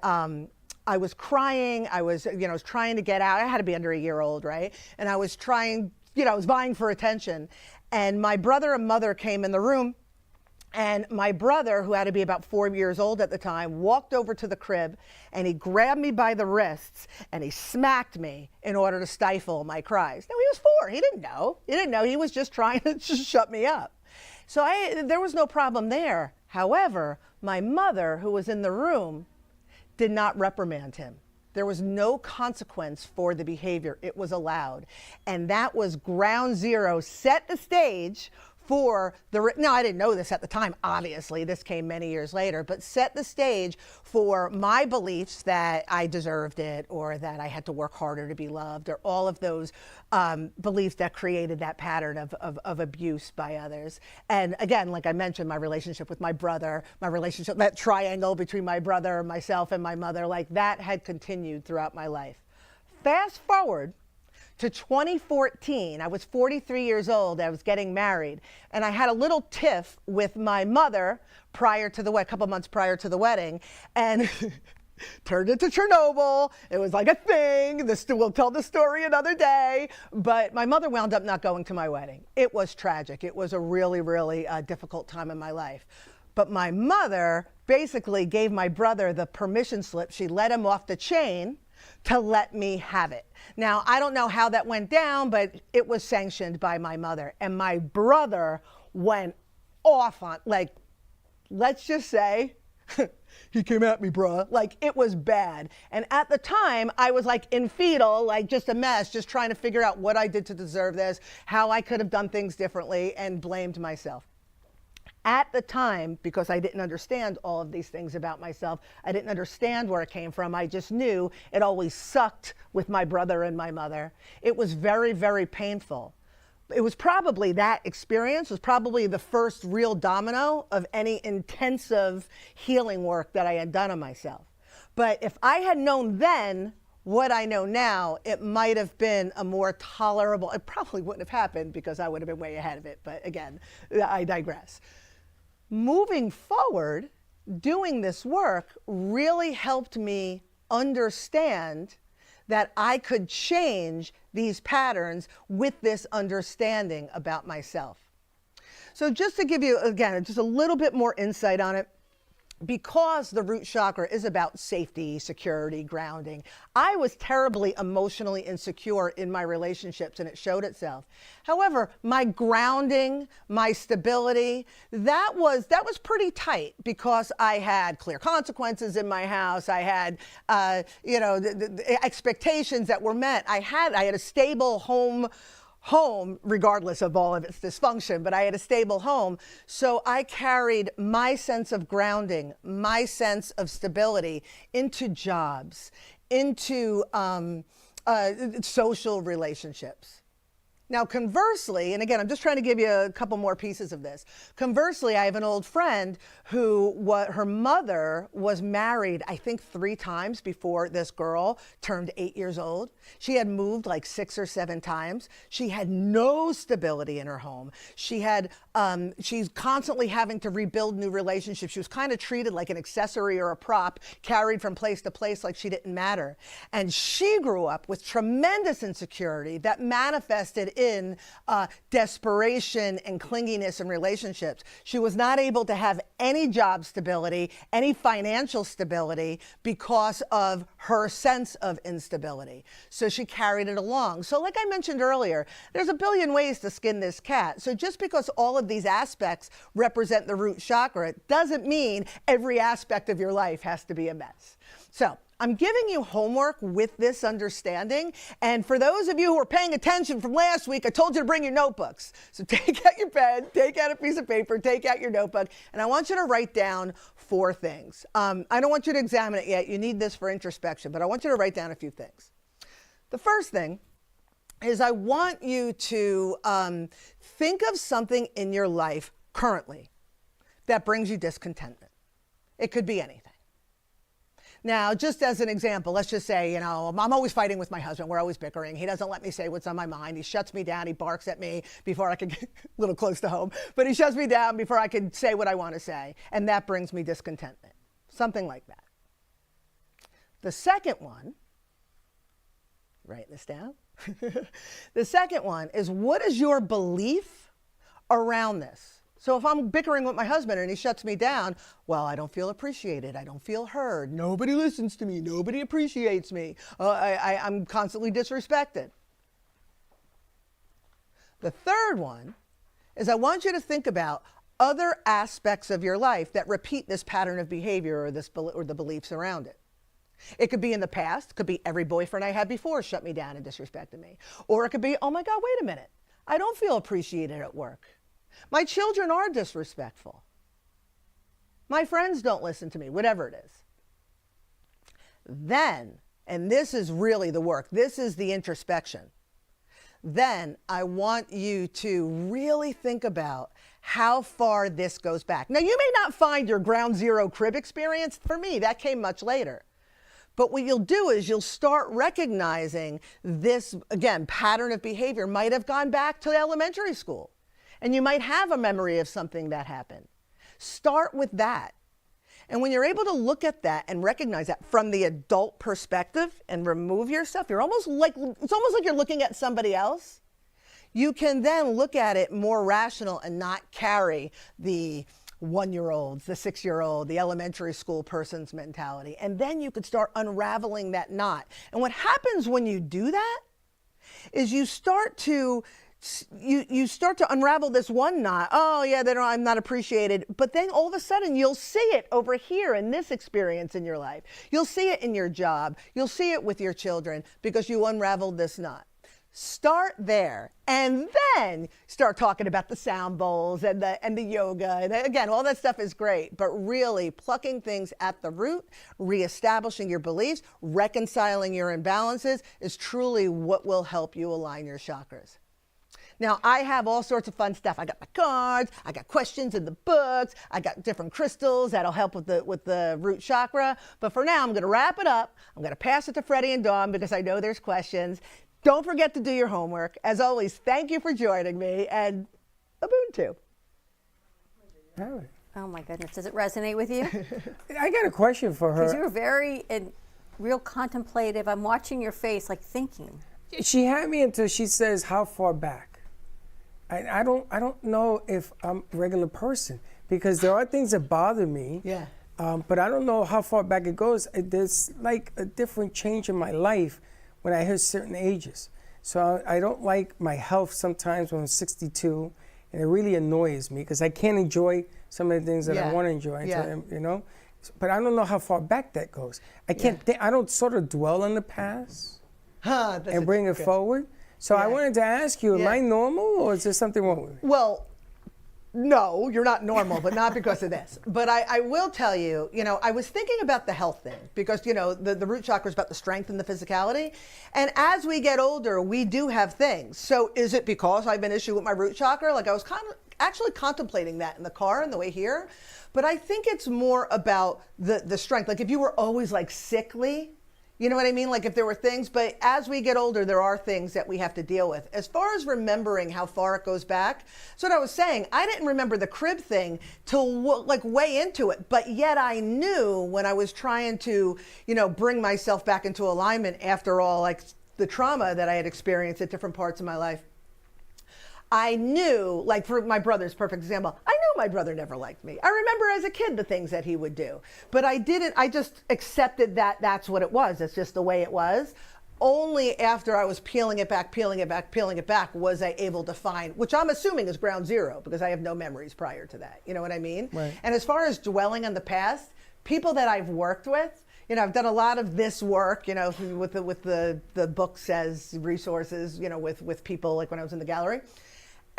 I was crying. I was trying to get out. I had to be under a year old, right? And I was trying, I was vying for attention. And my brother and mother came in the room. And my brother, who had to be about 4 years old at the time, walked over to the crib and he grabbed me by the wrists and he smacked me in order to stifle my cries. Now, he was 4. He didn't know. He was just trying to shut me up. So there was no problem there. However, my mother, who was in the room, did not reprimand him. There was no consequence for the behavior. It was allowed. And that was ground zero, set the stage for now I didn't know this at the time, obviously, this came many years later, but set the stage for my beliefs that I deserved it or that I had to work harder to be loved, or all of those beliefs that created that pattern of abuse by others. And again, like I mentioned, my relationship with my brother, my relationship, that triangle between my brother, myself, and my mother, like that had continued throughout my life. Fast forward to 2014, I was 43 years old, I was getting married, and I had a little tiff with my mother prior to a couple months prior to the wedding, and turned into Chernobyl. It was like a thing. We'll tell the story another day, but my mother wound up not going to my wedding. It was tragic. It was a really, really difficult time in my life. But my mother basically gave my brother the permission slip. She let him off the chain to let me have it. Now, I don't know how that went down, but it was sanctioned by my mother. And my brother went off on, like, let's just say, he came at me, bruh. Like, it was bad. And at the time, I was like in fetal, like just a mess, just trying to figure out what I did to deserve this, how I could have done things differently, and blamed myself. At the time, because I didn't understand all of these things about myself, I didn't understand where it came from. I just knew it always sucked with my brother and my mother. It was very, very painful. It was probably that experience was probably the first real domino of any intensive healing work that I had done on myself. But if I had known then what I know now, it might have been a more tolerable, it probably wouldn't have happened because I would have been way ahead of it. But again, I digress. Moving forward, doing this work really helped me understand that I could change these patterns with this understanding about myself. So just to give you, again, just a little bit more insight on it, because the root chakra is about safety, security, grounding, I was terribly emotionally insecure in my relationships, and it showed itself. However, my grounding, my stability, that was pretty tight because I had clear consequences in my house. I had, the expectations that were met. I had a stable home, regardless of all of its dysfunction, but I had a stable home. So I carried my sense of grounding, my sense of stability into jobs, into social relationships. Now, conversely, and again, I'm just trying to give you a couple more pieces of this. Conversely, I have an old friend who, her mother was married, I think 3 times before this girl turned 8 years old. She had moved like 6 or 7 times. She had no stability in her home. She's constantly having to rebuild new relationships. She was kind of treated like an accessory or a prop, carried from place to place like she didn't matter. And she grew up with tremendous insecurity that manifested in desperation and clinginess in relationships. She was not able to have any job stability, any financial stability because of her sense of instability. So she carried it along. So like I mentioned earlier, there's a billion ways to skin this cat. So just because all of these aspects represent the root chakra, it doesn't mean every aspect of your life has to be a mess. So I'm giving you homework with this understanding. And for those of you who are paying attention from last week, I told you to bring your notebooks. So take out your pen, take out a piece of paper, take out your notebook, and I want you to write down 4 things. I don't want you to examine it yet. You need this for introspection, but I want you to write down a few things. The first thing is I want you to think of something in your life currently that brings you discontentment. It could be anything. Now, just as an example, let's just say, I'm always fighting with my husband. We're always bickering. He doesn't let me say what's on my mind. He shuts me down. He barks at me before I can get a little close to home, but he shuts me down before I can say what I want to say. And that brings me discontentment. Something like that. The second one, write this down. The second one is, what is your belief around this? So if I'm bickering with my husband and he shuts me down, well, I don't feel appreciated. I don't feel heard. Nobody listens to me. Nobody appreciates me. I'm constantly disrespected. The third one is I want you to think about other aspects of your life that repeat this pattern of behavior or the beliefs around it. It could be in the past. It could be every boyfriend I had before shut me down and disrespected me. Or it could be, oh my God, wait a minute. I don't feel appreciated at work. My children are disrespectful. My friends don't listen to me, whatever it is. Then, and this is really the work, this is the introspection. Then I want you to really think about how far this goes back. Now, you may not find your ground zero crib experience. For me, that came much later. But what you'll do is you'll start recognizing this, again, pattern of behavior might have gone back to elementary school. And you might have a memory of something that happened. Start with that. And when you're able to look at that and recognize that from the adult perspective and remove yourself, it's almost like you're looking at somebody else. You can then look at it more rational and not carry the 1-year-olds, the 6-year-old, the elementary school person's mentality. And then you could start unraveling that knot. And what happens when you do that is you start to unravel this one knot. Oh yeah, I'm not appreciated. But then all of a sudden you'll see it over here in this experience in your life. You'll see it in your job. You'll see it with your children because you unraveled this knot. Start there and then start talking about the sound bowls and the yoga. And again, all that stuff is great, but really plucking things at the root, reestablishing your beliefs, reconciling your imbalances is truly what will help you align your chakras. Now, I have all sorts of fun stuff. I got my cards, I got questions in the books, I got different crystals that'll help with the root chakra. But for now, I'm going to wrap it up. I'm going to pass it to Freddie and Dawn because I know there's questions. Don't forget to do your homework. As always, thank you for joining me, and Ubuntu. Oh my goodness, does it resonate with you? I got a question for her. Because you're very real contemplative. I'm watching your face, like thinking. She had me until she says, how far back? I don't know if I'm a regular person because there are things that bother me. Yeah. But I don't know how far back it goes. There's like a different change in my life when I hit certain ages. So I don't like my health sometimes when I'm 62, and it really annoys me because I can't enjoy some of the things that I want to enjoy. You know, but I don't know how far back that goes. I can't. I don't sort of dwell on the past and bring it forward. So I wanted to ask you, am I normal or is there something wrong with me? Well, no, you're not normal, but not because of this. But I will tell you, I was thinking about the health thing because, the root chakra is about the strength and the physicality. And as we get older, we do have things. So is it because I have an issue with my root chakra? Like I was actually contemplating that in the car on the way here. But I think it's more about the strength. Like if you were always like sickly, you know what I mean? Like if there were things, but as we get older, there are things that we have to deal with. As far as remembering how far it goes back, so what I was saying, I didn't remember the crib thing till like way into it, but yet I knew when I was trying to, bring myself back into alignment after all, like the trauma that I had experienced at different parts of my life. I knew, like for my brother's perfect example, I knew my brother never liked me. I remember as a kid the things that he would do, but I just accepted that that's what it was. It's just the way it was. Only after I was peeling it back, was I able to find, which I'm assuming is ground zero because I have no memories prior to that. You know what I mean? Right. And as far as dwelling on the past, people that I've worked with, I've done a lot of this work, with the books as resources, with people like when I was in the gallery.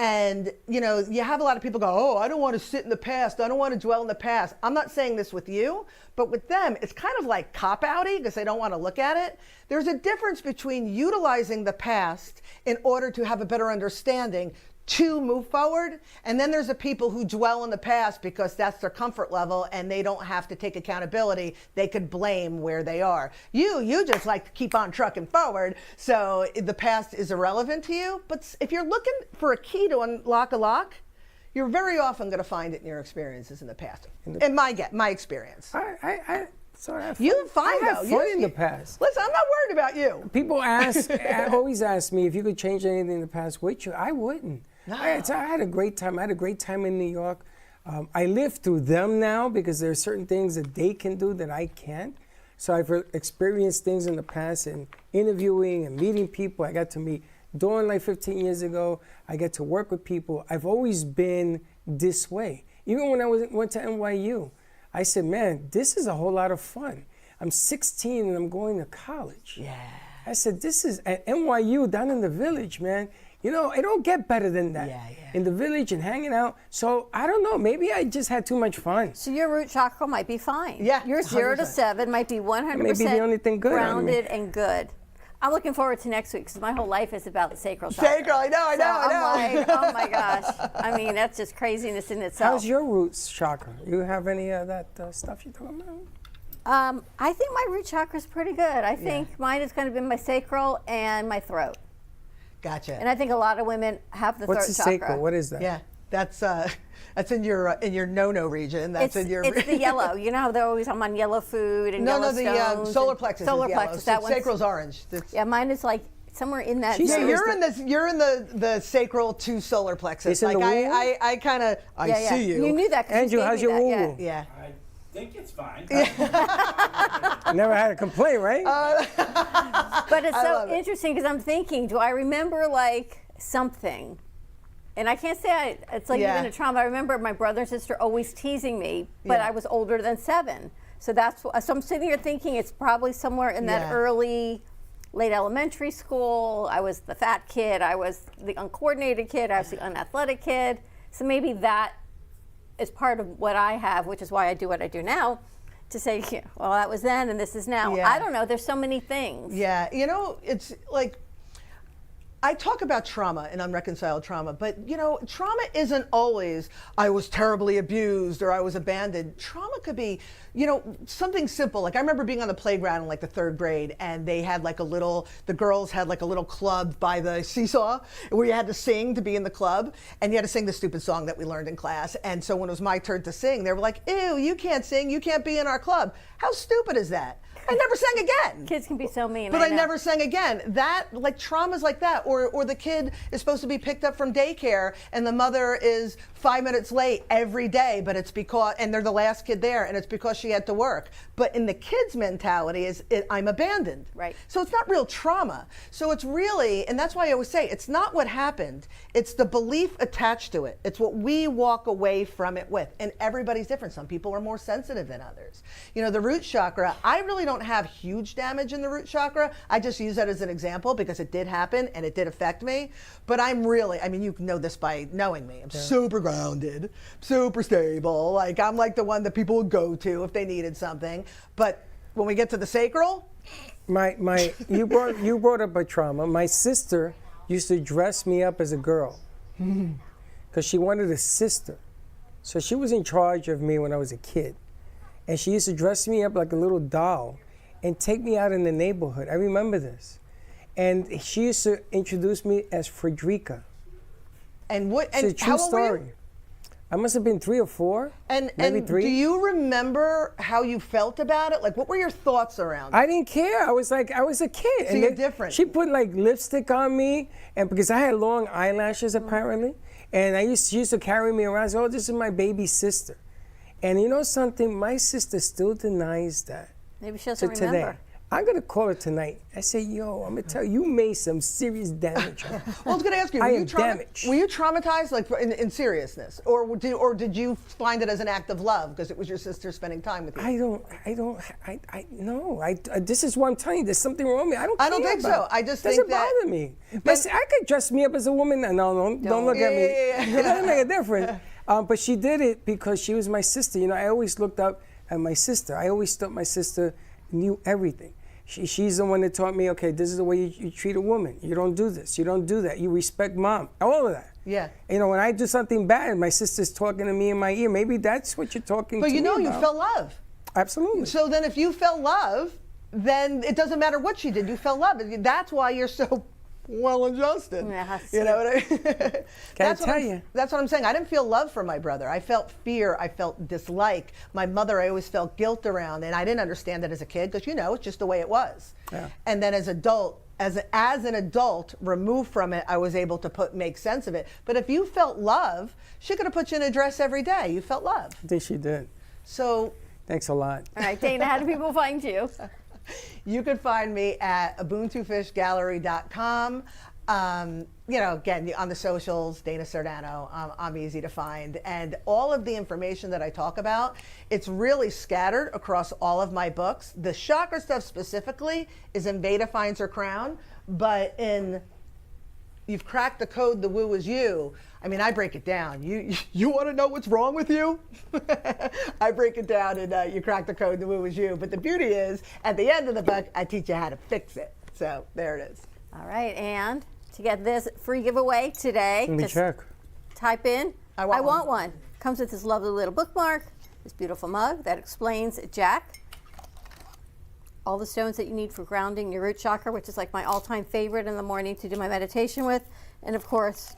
And, you have a lot of people go, oh, I don't want to sit in the past. I don't want to dwell in the past. I'm not saying this with you, but with them, it's kind of like cop-outy because they don't want to look at it. There's a difference between utilizing the past in order to have a better understanding to move forward. And then there's the people who dwell in the past because that's their comfort level and they don't have to take accountability. They could blame where they are. You just like to keep on trucking forward. So the past is irrelevant to you. But if you're looking for a key to unlock a lock, you're very often going to find it in your experiences in the past. In my experience. You find out. I have fun in the past. Listen, I'm not worried about you. People always ask me if you could change anything in the past, would you? I wouldn't. No. I had a great time. I had a great time in New York. I live through them now because there are certain things that they can do that I can't. So I've experienced things in the past and interviewing and meeting people. I got to meet Dawn like 15 years ago. I get to work with people. I've always been this way. Even when I went to NYU, I said, man, this is a whole lot of fun. I'm 16 and I'm going to college. Yeah. I said, this is at NYU down in the village, man. You know, it don't get better than that. In the village and hanging out. So I don't know. Maybe I just had too much fun. So your root chakra might be fine. Yeah, Your 0 to 100%. 7 might be 100% Maybe the only thing good out of me. grounded and good. I'm looking forward to next week because my whole life is about the sacral chakra. Sacral, I know. I'm like, oh my gosh. I mean, that's just craziness in itself. How's your roots chakra? You have any of that stuff you're talking about? I think my root chakra is pretty good. I think mine has kind of been my sacral and my throat. Gotcha. And I think a lot of women have the What's throat the chakra. sacral? What is that? Yeah, that's in your no-no region. That's in your. It's the yellow. You know how they're always talking about yellow food and yellow the stones solar and plexus. Solar is yellow. plexus. That one's Sacral's orange. Yeah, mine is like somewhere in that. Yeah, zone. you're in the sacral to solar plexus. It's in Like the womb? I kind of see you. You knew that. 'cause Andrew, you gave how's me your that, woo-woo? Yeah. I think it's fine. Never had a complaint, right? But it's I so love it. interesting because I'm thinking, do I remember like something? And I can't say it's like even a trauma. I remember my brother and sister always teasing me, but I was older than 7. So so I'm sitting here thinking it's probably somewhere in that late elementary school. I was the fat kid. I was the uncoordinated kid. I was the unathletic kid. So maybe that is part of what I have, which is why I do what I do now, to say, well, that was then and this is now. Yeah. I don't know. There's so many things. Yeah, you know, it's like I talk about trauma and unreconciled trauma, but you know, trauma isn't always I was terribly abused or I was abandoned. Trauma could be, you know, something simple. Like I remember being on the playground in like the 3rd grade and they had like the girls had like a little club by the seesaw where you had to sing to be in the club and you had to sing the stupid song that we learned in class. And so when it was my turn to sing, they were like, ew, you can't sing, you can't be in our club. How stupid is that? I never sang again. Kids can be so mean. But I never sang again. That, like traumas like that, or the kid is supposed to be picked up from daycare and the mother is 5 minutes late every day, but it's because, and they're the last kid there, and it's because she had to work. But in the kid's mentality I'm abandoned. Right. So it's not real trauma. So it's really, and that's why I always say, it's not what happened, it's the belief attached to it. It's what we walk away from it with. And everybody's different. Some people are more sensitive than others. You know, the root chakra, I really don't have huge damage in the root chakra. I just use that as an example because it did happen and it did affect me. But I'm really, I mean, you know this by knowing me. I'm super grounded, super stable. Like I'm like the one that people would go to if they needed something. But when we get to the sacral, you brought up a trauma. My sister used to dress me up as a girl because she wanted a sister. So she was in charge of me when I was a kid. And she used to dress me up like a little doll and take me out in the neighborhood. I remember this. And she used to introduce me as Frederica. And what? It's And a true how old were story. you? I must have been 3 or 4, maybe 3. Do you remember how you felt about it? Like, what were your thoughts around it? I didn't care. I was a kid. So you're different. She put like lipstick on me, and because I had long eyelashes apparently, and she used to carry me around. So, oh, this is my baby sister. And you know something? My sister still denies that. Maybe she doesn't to remember. today. I'm gonna call her tonight. I say, yo, I'm gonna tell you, you made some serious damage. Well, I was going to ask you, I were am you, damaged. were you traumatized, like in seriousness, or did you find it as an act of love because it was your sister spending time with you? No. This is what I'm telling you. There's something wrong with me. I don't think so. I just doesn't think that. bother me. But I could dress me up as a woman. No, don't look at me. It doesn't make a difference. But she did it because she was my sister. You know, I always looked up at my sister. I always thought my sister knew everything. She's the one that taught me, okay, this is the way you treat a woman. You don't do this. You don't do that. You respect mom. All of that. Yeah. You know, when I do something bad, my sister's talking to me in my ear. Maybe that's what you're talking to me about. But you felt love. Absolutely. So then if you felt love, then it doesn't matter what she did. You felt love. That's why you're so well-adjusted. Yes. You know what I mean? That's what I'm saying. I didn't feel love for my brother. I felt fear. I felt dislike. My mother, I always felt guilt around, and I didn't understand that as a kid because, you know, it's just the way it was. Yeah. And then as an adult, removed from it, I was able to make sense of it. But if you felt love, she could have put you in a dress every day. You felt love. I think she did. So. Thanks a lot. All right, Dana, how do people find you? You can find me at ubuntufishgallery.com. You know, again, on the socials, Dana Sardano, I'm easy to find. And all of the information that I talk about, it's really scattered across all of my books. The chakra stuff specifically is in Veda Finds Her Crown, but in you've cracked the code, the woo is you. I mean, I break it down. You want to know what's wrong with you? I break it down and you crack the code, the woo is you. But the beauty is, at the end of the book, I teach you how to fix it. So there it is. All right, and to get this free giveaway today, Let me just check. type in, I I want want one. Comes with this lovely little bookmark, this beautiful mug that explains Jack, all the stones that you need for grounding your root chakra, which is like my all-time favorite in the morning to do my meditation with, and of course,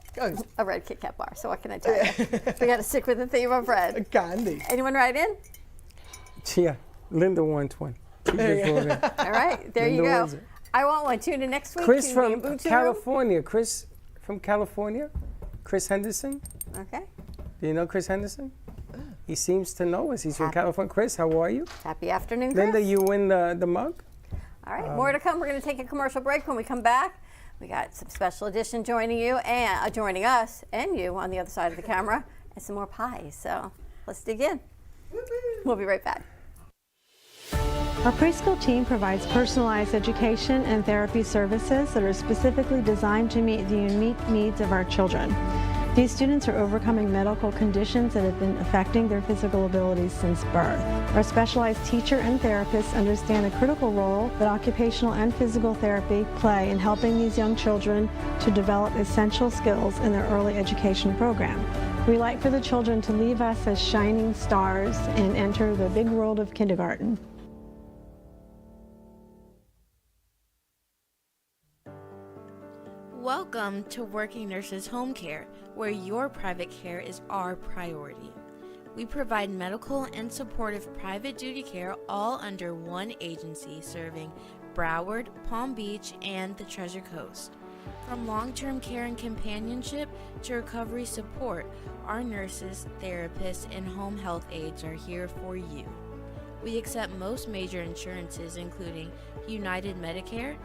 a red Kit Kat bar. So what can I tell you? We got to stick with the theme of red. Candy. Anyone write in? Yeah, Linda wants one. All right, there you go. I want one. Tune in next week. Chris to from the Ubuntu Room. California. Chris from California. Chris Henderson. Okay. Do you know Chris Henderson? He seems to know us. He's from California. Chris, how are you? Happy afternoon, Chris. Linda, you win the mug. All right, more to come. We're going to take a commercial break. When we come back, we got some special edition joining you and joining us and you on the other side of the camera, and some more pies. So let's dig in. We'll be right back. Our preschool team provides personalized education and therapy services that are specifically designed to meet the unique needs of our children. These students are overcoming medical conditions that have been affecting their physical abilities since birth. Our specialized teacher and therapists understand the critical role that occupational and physical therapy play in helping these young children to develop essential skills in their early education program. We like for the children to leave us as shining stars and enter the big world of kindergarten. Welcome to Working Nurses Home Care, where your private care is our priority. We provide medical and supportive private duty care all under one agency serving Broward, Palm Beach, and the Treasure Coast. From long-term care and companionship to recovery support, our nurses, therapists, and home health aides are here for you. We accept most major insurances including United Medicare,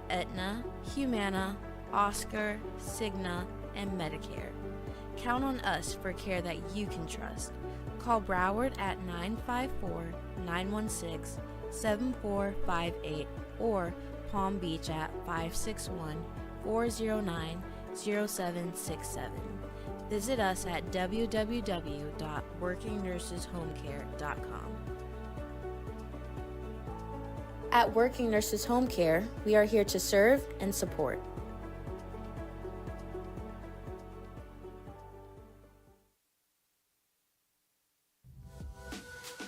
Aetna, Humana, Oscar, Cigna, and Medicare. Count on us for care that you can trust. Call Broward at 954-916-7458 or Palm Beach at 561-409-0767. Visit us at www.workingnurseshomecare.com. At Working Nurses Home Care, we are here to serve and support.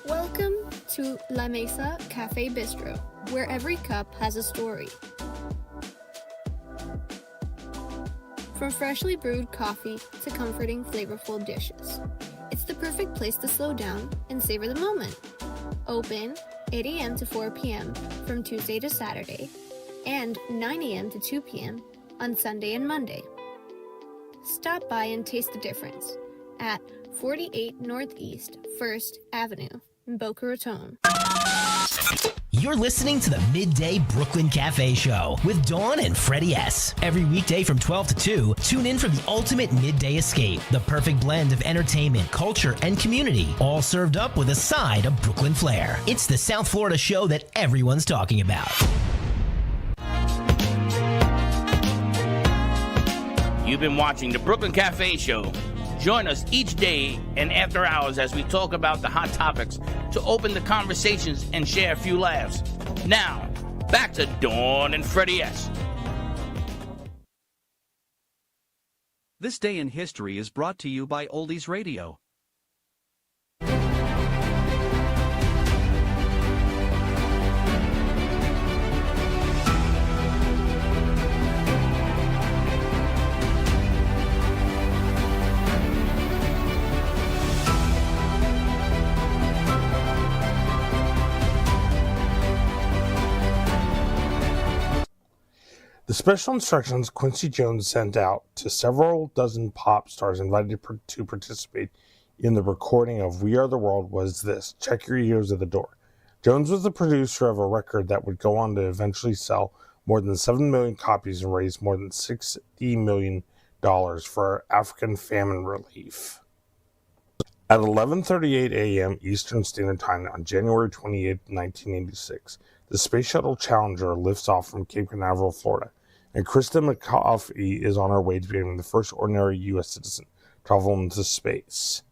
Welcome to La Mesa Cafe Bistro, where every cup has a story. From freshly brewed coffee to comforting, flavorful dishes, it's the perfect place to slow down and savor the moment. Open 8 a.m. to 4 p.m. from Tuesday to Saturday, and 9 a.m. to 2 p.m. on Sunday and Monday. Stop by and taste the difference at 48 Northeast 1st Avenue in Boca Raton. You're listening to the Midday Brooklyn Cafe Show with Dawn and Freddie S. Every weekday from 12 to 2, tune in for the ultimate midday escape. The perfect blend of entertainment, culture, and community, all served up with a side of Brooklyn flair. It's the South Florida show that everyone's talking about. You've been watching the Brooklyn Cafe Show. Join us each day and after hours as we talk about the hot topics to open the conversations and share a few laughs. Now, back to Dawn and Freddie S. This Day in History is brought to you by Oldies Radio. The special instructions Quincy Jones sent out to several dozen pop stars invited to participate in the recording of We Are the World was this: check your ears at the door. Jones was the producer of a record that would go on to eventually sell more than 7 million copies and raise more than $60 million for African famine relief. At 11:38 a.m. Eastern Standard Time on January 28, 1986, the Space Shuttle Challenger lifts off from Cape Canaveral, Florida, and Krista McCaffey is on her way to becoming the first ordinary U.S. citizen to travel into space.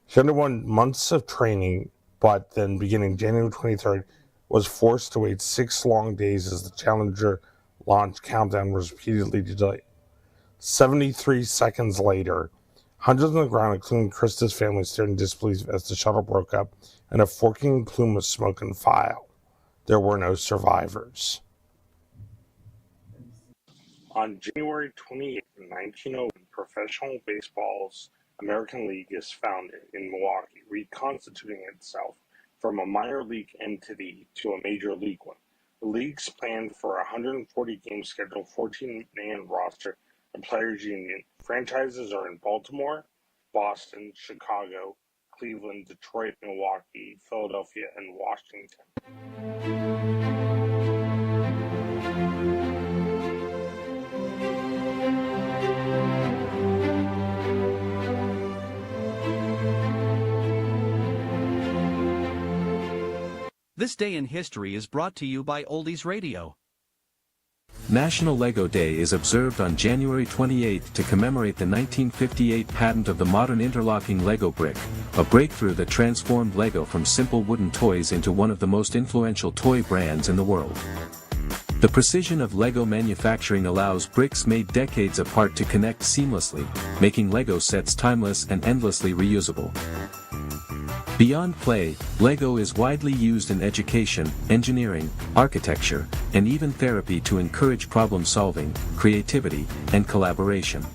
She underwent months of training, but then beginning January 23rd, was forced to wait 6 long days as the Challenger launch countdown was repeatedly delayed. 73 seconds later, hundreds on the ground, including Krista's family, stared in disbelief as the shuttle broke up and a forking plume of smoke and fire. There were no survivors. On January 28, 1901, Professional Baseball's American League is founded in Milwaukee, reconstituting itself from a minor league entity to a major league one. The league's planned for a 140-game schedule, 14-man roster, and players' union. Franchises are in Baltimore, Boston, Chicago, Cleveland, Detroit, Milwaukee, Philadelphia, and Washington. This Day in History is brought to you by Oldies Radio. National Lego Day is observed on January 28 to commemorate the 1958 patent of the modern interlocking Lego brick, a breakthrough that transformed Lego from simple wooden toys into one of the most influential toy brands in the world. The precision of Lego manufacturing allows bricks made decades apart to connect seamlessly, making Lego sets timeless and endlessly reusable. Beyond play, Lego is widely used in education, engineering, architecture, and even therapy to encourage problem-solving, creativity, and collaboration.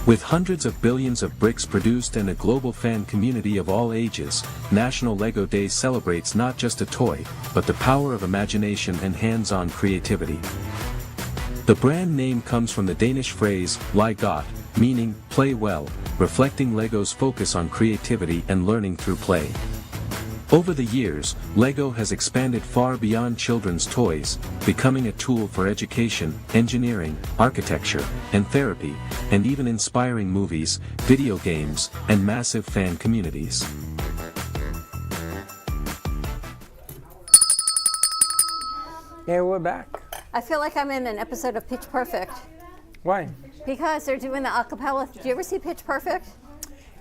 With hundreds of billions of bricks produced and a global fan community of all ages, National Lego Day celebrates not just a toy, but the power of imagination and hands-on creativity. The brand name comes from the Danish phrase, "leg godt," meaning, play well, reflecting Lego's focus on creativity and learning through play. Over the years, Lego has expanded far beyond children's toys, becoming a tool for education, engineering, architecture, and therapy, and even inspiring movies, video games, and massive fan communities. Yeah, we're back. I feel like I'm in an episode of Pitch Perfect. Why? Because they're doing the acapella. Did you ever see Pitch Perfect?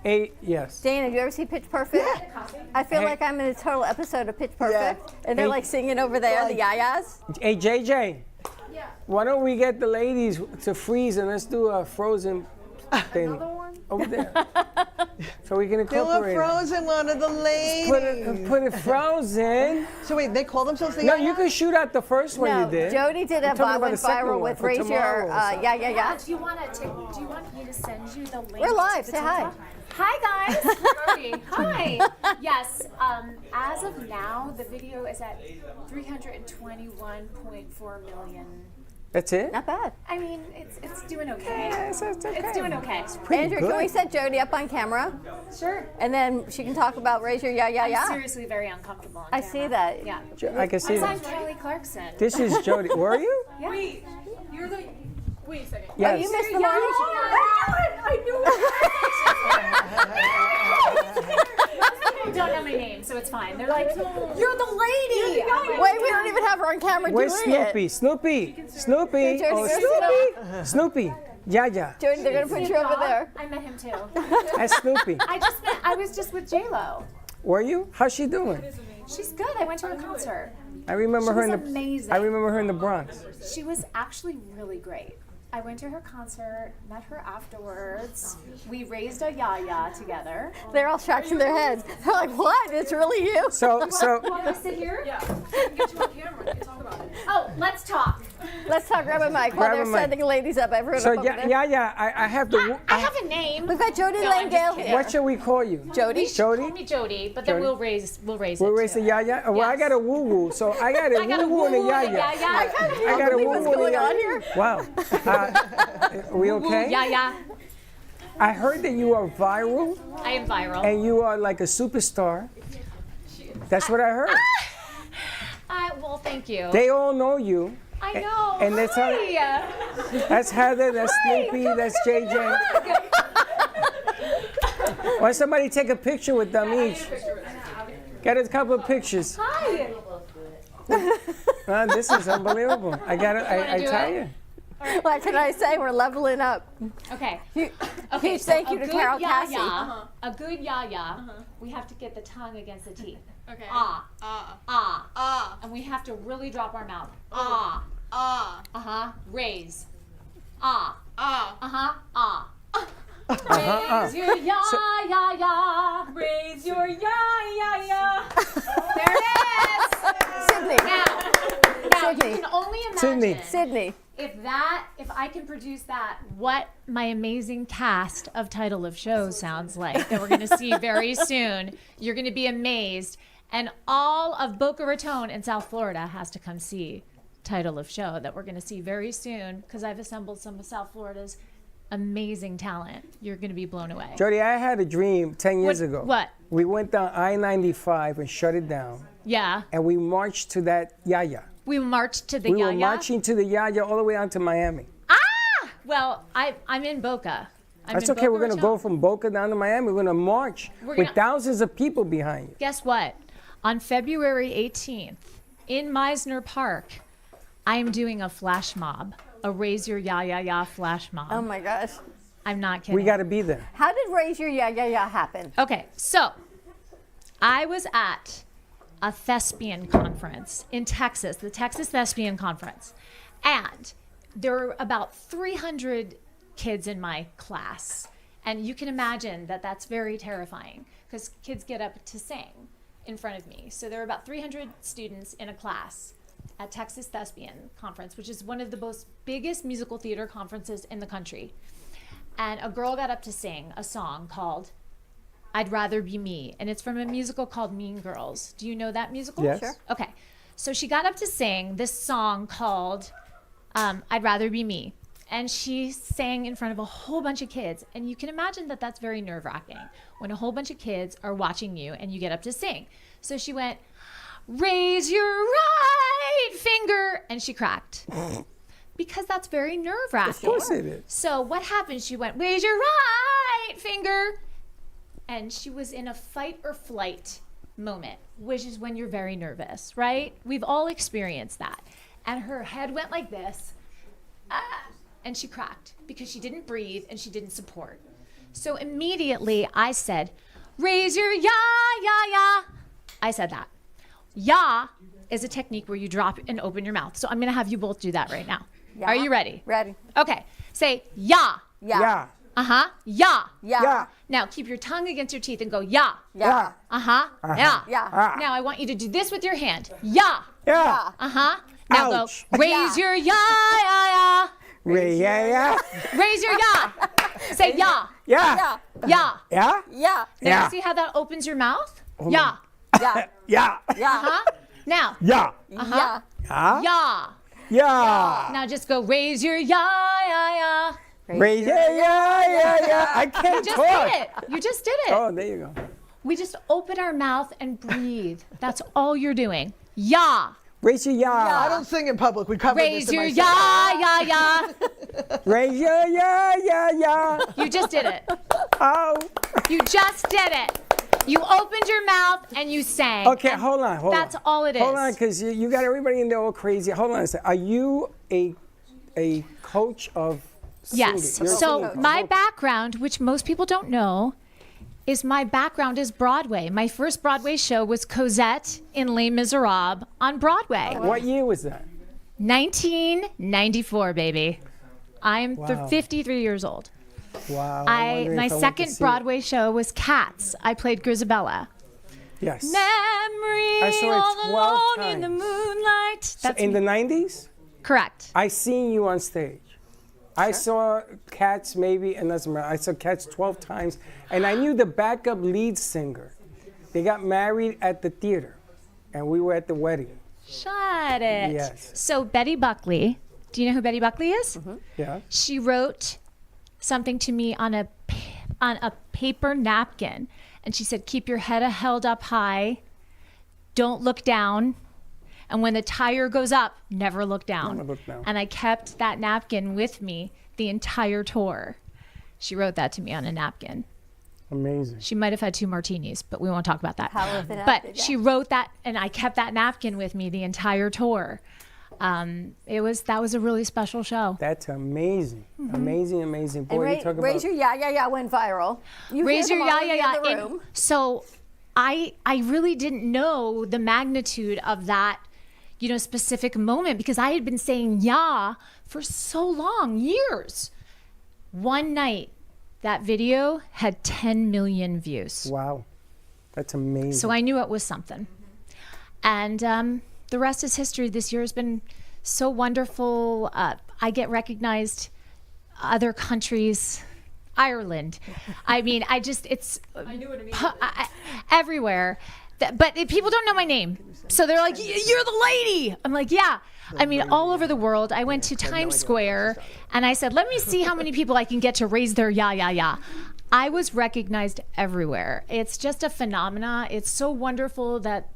Yes. Dana, did you ever see Pitch Perfect? Yeah. I feel like I'm in a total episode of Pitch Perfect. And they're like singing over there, the yayas. Hey, JJ. Yeah. Why don't we get the ladies to freeze and let's do a Frozen thing. Another one? Over there. So we can incorporate Do a Frozen one of the ladies. Put it Frozen. So wait, they call themselves the No, yayas? you can shoot out the first one you did. Jody did I'm a talking about went the second viral one with for Raise Your tomorrow. yeah. Do you want me to send you the link? We're live. to Say the hi. TikTok? Hi guys. Brody. Hi. Yes. As of now, the video is at 321.4 million. That's it? Not bad. I mean, it's doing okay. Yeah, it's okay. It's doing okay. Andrew, can we set Jody up on camera? Sure. And then she can talk about Raise Your I'm seriously very uncomfortable on camera. I see that. Yeah. I can see I'm that. Kelly Clarkson. This is Jody. Were you? Yeah. Wait, you're the. Wait a second. Yes. Oh, you missed the Yeah, launch? I knew it. People don't know my name, so it's fine. They're like, you're the lady. Wait, we don't even have her on camera Where's doing Snoopy? it. Snoopy. Snoopy. Jody, Oh, go Snoopy. Yeah. Jody, they're going to put you over there. I met him too. That's Snoopy. I was just with J-Lo. Were you? How's she doing? She's good. I went to her concert. I remember She her was in the. amazing. I remember her in the Bronx. She was actually really great. I went to her concert, met her afterwards. We raised a yaya together. They're all scratching their heads. They're like, what? It's really you? So. You want me to sit here? Yeah. I can get you on camera. We can talk about it. Oh, let's talk. Let's talk. Grab a mic while they're sending ladies up. Everyone So up over there. I have the. I have a name. We've got Jody I'm just Langale kidding. here. What should we call you? Jody? Jody? Call me Jody, but then Jody? we'll raise We'll it. raise the yaya. Well, I got a woo woo, so I got a woo woo and a yaya. I got a woo what's woo and a going on yaya. here. Wow. Are we okay? Yeah. I heard that you are viral. I am viral. And you are like a superstar. That's what I heard. Well, thank you. They all know you. I know. And that's how. That's Heather. That's Snoopy. That's JJ. Why don't somebody take a picture with them each? Get a couple of pictures. Hi. This is unbelievable. I tell you. What can I say? We're leveling up. Okay. Okay, huge thank you to Carol Cassie. A good ya-ya, we have to get the tongue against the teeth. Okay. Ah. Ah. Ah. Ah. And we have to really drop our mouth. Ah. Ah. Ah. Raise. Ah. Ah. Ah. Raise your ya-ya-ya. Raise your ya-ya-ya. There it is. Sydney. Now you can only imagine. Sydney. If I can produce that, what my amazing cast of Title of Show sounds like that we're going to see very soon. You're going to be amazed. And all of Boca Raton in South Florida has to come see Title of Show that we're going to see very soon because I've assembled some of South Florida's amazing talent. You're going to be blown away. Jody, I had a dream 10 years ago. What? We went down I-95 and shut it down. Yeah. And we marched to that yaya. We marched to the We yaya. were marching to the yaya all the way down to Miami. Well, I'm in Boca. That's okay. We're going to go from Boca down to Miami. We're going to march with thousands of people behind you. Guess what? On February 18th in Meisner Park, I'm doing a flash mob, a Raise Your Ya Ya Ya flash mob. Oh my gosh. I'm not kidding. We got to be there. How did Raise Your Ya Ya Ya happen? Okay, so I was at a thespian conference in Texas, the Texas Thespian Conference, and there were about 300 kids in my class. And you can imagine that that's very terrifying because kids get up to sing in front of me. So there were about 300 students in a class at Texas Thespian Conference, which is one of the most biggest musical theater conferences in the country. And a girl got up to sing a song called I'd Rather Be Me. And it's from a musical called Mean Girls. Do you know that musical? Yes. Sure. Okay. So she got up to sing this song called I'd Rather Be Me. And she sang in front of a whole bunch of kids. And you can imagine that that's very nerve-wracking when a whole bunch of kids are watching you and you get up to sing. So she went, raise your right finger. And she cracked. Because that's very nerve-wracking. Of course it is. So what happened? She went, raise your right finger. And she was in a fight or flight moment, which is when you're very nervous, right? We've all experienced that. And her head went like this, and she cracked because she didn't breathe and she didn't support. So immediately I said, raise your ya, ya, ya. I said that. Ya is a technique where you drop and open your mouth. So I'm going to have you both do that right now. Ya. Are you ready? Ready. Okay. Say ya. Ya. Ya. Uh-huh. Ya. Ya. Ya. Now keep your tongue against your teeth and go ya. Ya. Uh-huh. Uh-huh. Yeah. Ya. Ah. Now I want you to do this with your hand. Ya. Yeah. Uh-huh. Now Ouch. go. Raise your ya, ya, ya. Ray, yeah, yeah. Raise your ya. Say ya. Yeah. Ya. Ya. Yeah. Ya. Now Yeah. you see how that opens your mouth? Oh Ya. Ya. Yeah. Ya. Uh-huh. Now. Yeah. Uh-huh. Yeah. Ya. Yeah. Now just go raise your ya, ya, ya. Ray, yeah, yeah, yeah, yeah. I You can't just talk. did it. You just did it. Oh, there you go. We just open our mouth and breathe. That's all you're doing. Ya. Raise your I ya. don't sing in public. We cover Raise this in your my ya, set. ya, ya. Raise your ya, ya, ya. You just did it. Oh. You just did it. You opened your mouth and you sang. Okay, And hold on. That's all it is. Hold on, because you got everybody in there all crazy. Hold on a second. Are you a coach of singing? Yes. You're a So singing coach. my background, which most people don't know, is my background is Broadway. My first Broadway show was Cosette in Les Miserables on Broadway. What year was that? 1994, baby. I'm Wow. 53 years old. Wow. I'm My wondering if I went to second see it. Broadway show was Cats. I played Grisabella. Yes. Memory I saw it all 12 alone in the times. moonlight. So That's in me. the 90s? Correct. I seen you on stage. I saw Cats maybe, and that's I saw Cats 12 times, and I knew the backup lead singer. They got married at the theater, and we were at the wedding. Shut it. Yes. So Betty Buckley, do you know who Betty Buckley is? Yeah. She wrote something to me on a paper napkin, and she said, keep your head held up high, don't look down, and when the tire goes up, never look down. Never look down. And I kept that napkin with me the entire tour. She wrote that to me on a napkin. Amazing. She might have had 2 martinis, but we won't talk about that. Power of the napkin, But yeah. she wrote that, and I kept that napkin with me the entire tour. That was a really special show. That's amazing. Amazing. Boy, And you talk Raise about... Your Ya Ya Ya went viral. You Raise hear Your them Ya all Ya in the Ya. other room. So I really didn't know the magnitude of that, specific moment, because I had been saying ya for so long, years. One night, that video had 10 million views. Wow. That's amazing. So I knew it was something. And the rest is history. This year has been so wonderful. I get recognized other countries, Ireland. I mean, I knew what it meant. Everywhere. But people don't know my name. So they're like, you're the lady. I'm like, yeah. I mean, all over the world. I went to Times Square and I said, let me see how many people I can get to raise their ya, ya, ya. I was recognized everywhere. It's just a phenomena. It's so wonderful that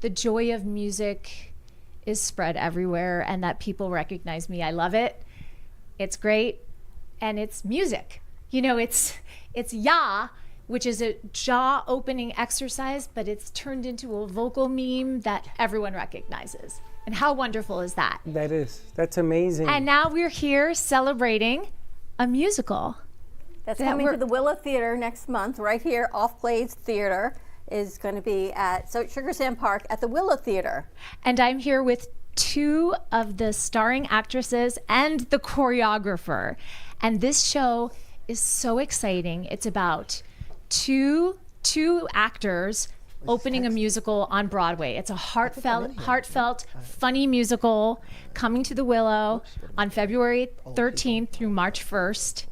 the joy of music is spread everywhere and that people recognize me. I love it. It's great. And it's music. It's ya, which is a jaw opening exercise, but it's turned into a vocal meme that everyone recognizes. And how wonderful is that? That is. That's amazing. And now we're here celebrating a musical. That's coming to the Willow Theater next month, right here. Off Glades Theater is going to be at Sugar Sand Park at the Willow Theater. And I'm here with two of the starring actresses and the choreographer. And this show is so exciting. It's about two actors opening a musical on Broadway. It's a heartfelt, funny musical coming to the Willow on February 13th through March 1st.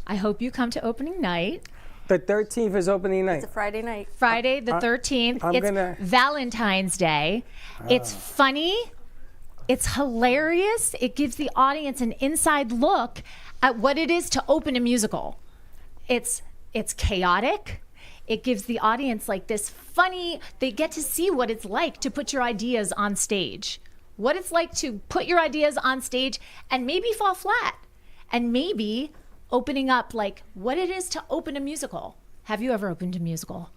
I hope you come to opening night. The 13th is opening night. It's a Friday night. Friday the 13th. It's Valentine's Day. It's funny. It's hilarious. It gives the audience an inside look at what it is to open a musical. It's chaotic. It gives the audience like this funny, they get to see what it's like to put your ideas on stage. What it's like to put your ideas on stage and maybe fall flat. And maybe opening up like what it is to open a musical. Have you ever opened a musical?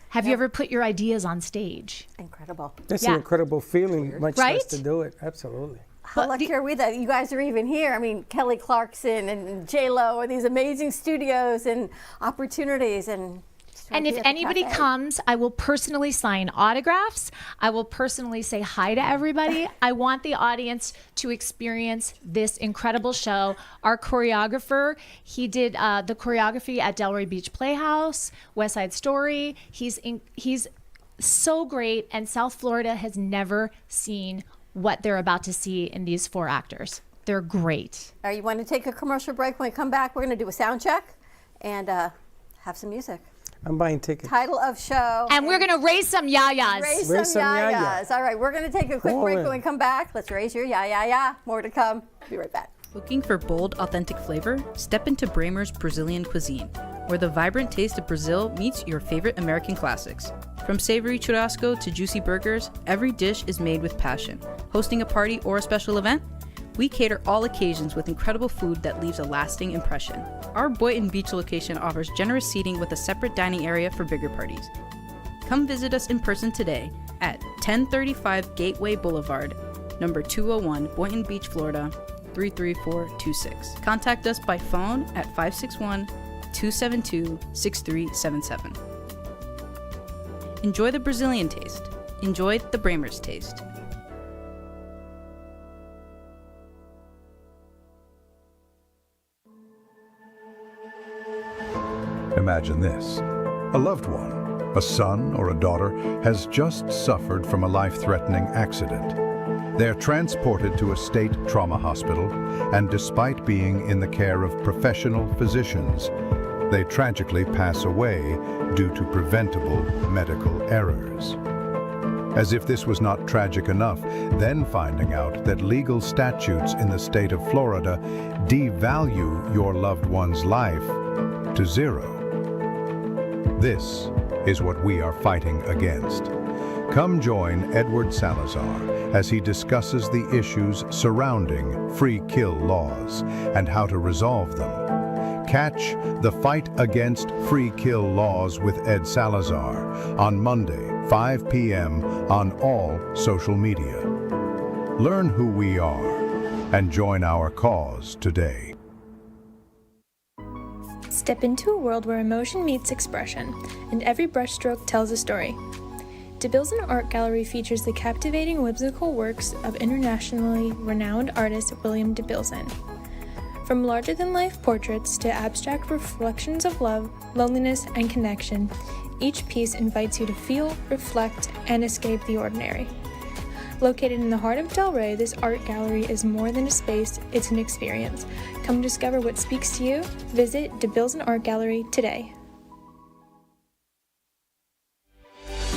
Have you ever put your ideas on stage? Incredible. That's an incredible feeling, much Right? less to do it. Absolutely. How lucky are we that you guys are even here? I mean, Kelly Clarkson and J-Lo are these amazing studios and opportunities. And if anybody comes, I will personally sign autographs. I will personally say hi to everybody. I want the audience to experience this incredible show. Our choreographer, he did the choreography at Delray Beach Playhouse, West Side Story. He's so great, and South Florida has never seen what they're about to see in these four actors. They're great. All right, you want to take a commercial break? When we come back, we're going to do a sound check and have some music. I'm buying tickets. Title of show. And we're going to raise some yayas. Raise some yayas. All right, we're going to take a quick break. When we come back, let's raise your ya, ya, ya. More to come. Be right back. Looking for bold, authentic flavor? Step into Bramer's Brazilian cuisine, where the vibrant taste of Brazil meets your favorite American classics. From savory churrasco to juicy burgers, every dish is made with passion. Hosting a party or a special event? We cater all occasions with incredible food that leaves a lasting impression. Our Boynton Beach location offers generous seating with a separate dining area for bigger parties. Come visit us in person today at 1035 Gateway Boulevard, number 201, Boynton Beach, Florida, 33426. Contact us by phone at 561-272-6377. Enjoy the Brazilian taste. Enjoy the Bramer's taste. Imagine this. A loved one, a son or a daughter, has just suffered from a life-threatening accident. They're transported to a state trauma hospital, and despite being in the care of professional physicians, they tragically pass away due to preventable medical errors. As if this was not tragic enough, then finding out that legal statutes in the state of Florida devalue your loved one's life to zero. This is what we are fighting against. Come join Edward Salazar as he discusses the issues surrounding free kill laws and how to resolve them. Catch The Fight Against Free Kill Laws with Ed Salazar on Monday, 5 p.m. on all social media. Learn who we are and join our cause today. Step into a world where emotion meets expression, and every brushstroke tells a story. DeBilzen Art Gallery features the captivating whimsical works of internationally renowned artist William DeBilzen. From larger-than-life portraits to abstract reflections of love, loneliness, and connection, each piece invites you to feel, reflect, and escape the ordinary. Located in the heart of Delray, this art gallery is more than a space, it's an experience. Come discover what speaks to you. Visit DeBilzen Art Gallery today.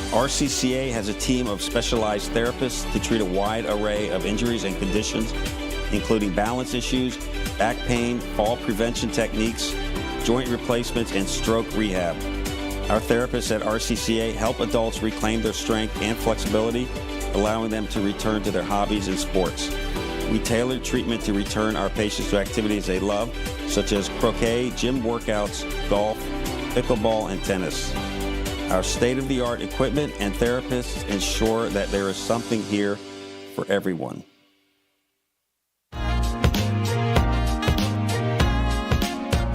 RCCA has a team of specialized therapists to treat a wide array of injuries and conditions, including balance issues, back pain, fall prevention techniques, joint replacements, and stroke rehab. Our therapists at RCCA help adults reclaim their strength and flexibility, allowing them to return to their hobbies and sports. We tailor treatment to return our patients to activities they love, such as croquet, gym workouts, golf, pickleball, and tennis. Our state-of-the-art equipment and therapists ensure that there is something here for everyone.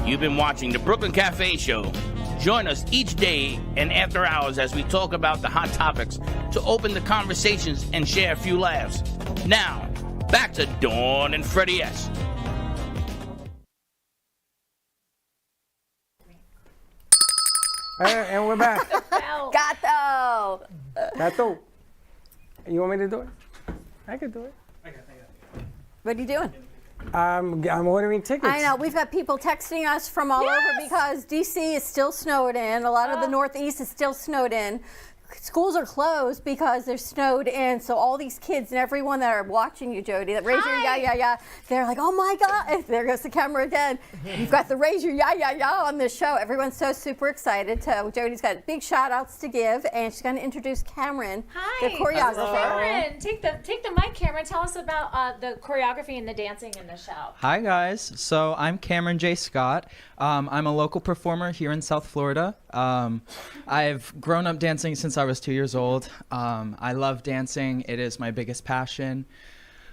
You've been watching the Brooklyn Cafe Show. Join us each day and after hours as we talk about the hot topics to open the conversations and share a few laughs. Now, back to Dawn and Freddie S. And we're back. Gato! Gato. You want me to do it? I can do it. What are you doing? I'm ordering tickets. I know. We've got people texting us from all over because D.C. is still snowed in. A lot of the Northeast is still snowed in. Schools are closed because they're snowed in. So all these kids and everyone that are watching you, Jody, that raise your yeah, they're like, oh my God. There goes the camera again. You've got the raise your yeah on this show. Everyone's so super excited. Jody's got big shout outs to give, and she's going to introduce Cameron, the choreographer. Cameron, take the mic, Cameron. Tell us about the choreography and the dancing in the show. Hi guys. So I'm Cameron J. Scott. I'm a local performer here in South Florida. I've grown up dancing since I was 2 years old. I love dancing. It is my biggest passion.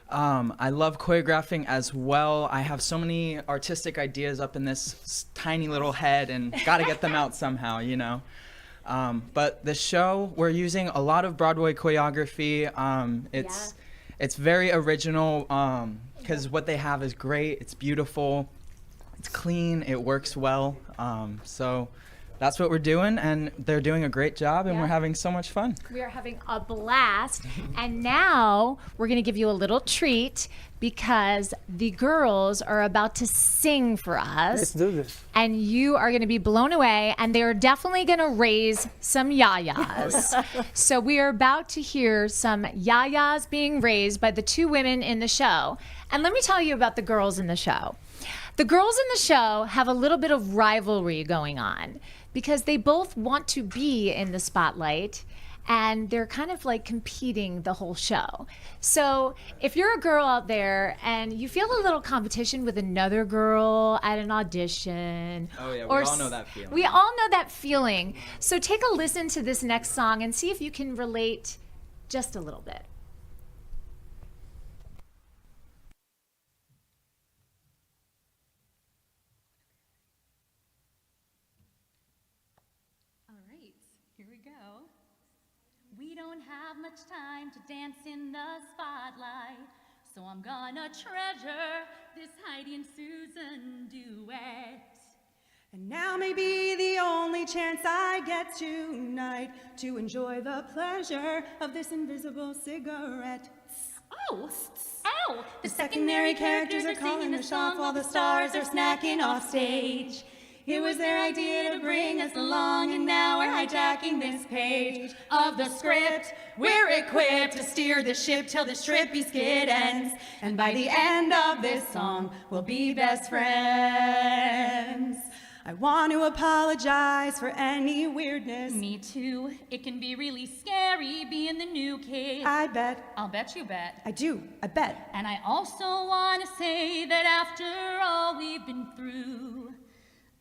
I love choreographing as well. I have so many artistic ideas up in this tiny little head and got to get them out somehow, you know. But the show, we're using a lot of Broadway choreography. It's very original because what they have is great. It's beautiful. It's clean. It works well. So that's what we're doing, and they're doing a great job, and we're having so much fun. We are having a blast, and now we're going to give you a little treat because the girls are about to sing for us. Let's do this. And you are going to be blown away, and they're definitely going to raise some yayas. So we are about to hear some yayas being raised by the two women in the show. And let me tell you about the girls in the show. The girls in the show have a little bit of rivalry going on because they both want to be in the spotlight, and they're kind of like competing the whole show. So if you're a girl out there and you feel a little competition with another girl at an audition. Oh yeah, we all know that feeling. We all know that feeling. So take a listen to this next song and see if you can relate just a little bit. We don't have much time to dance in the spotlight, so I'm gonna treasure this Heidi and Susan duet. And now may be the only chance I get tonight to enjoy the pleasure of this invisible cigarette. Oh, ow! The secondary characters are calling the shots while the stars are snacking off stage. It was their idea to bring us along, and now we're hijacking this page of the script. We're equipped to steer the ship till the strippy skid ends, and by the end of this song, we'll be best friends. I want to apologize for any weirdness. Me too. It can be really scary being the new kid. I bet. I'll bet you bet. I do. I bet. And I also want to say that after all we've been through,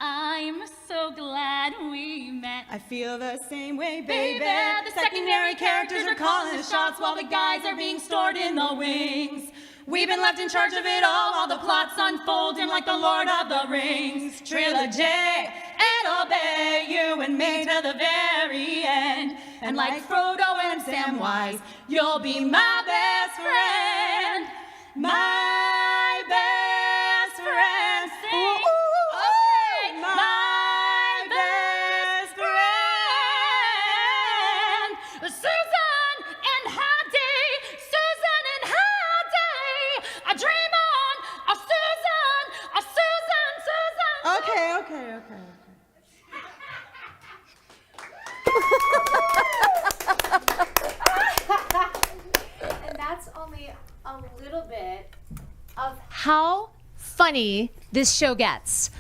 I'm so glad we met. I feel the same way, baby. The secondary characters are calling the shots while the guys are being stored in the wings. We've been left in charge of it all while the plot's unfolding like the Lord of the Rings trilogy. And obey you and me to the very end. And like Frodo and Samwise, you'll be my best friend. My best friend. Sing. Okay. My best friend. Susan and Hattie. Susan and Hattie. I dream on. A Susan. A Susan. Susan. Okay. And that's only a little bit of how funny this show gets.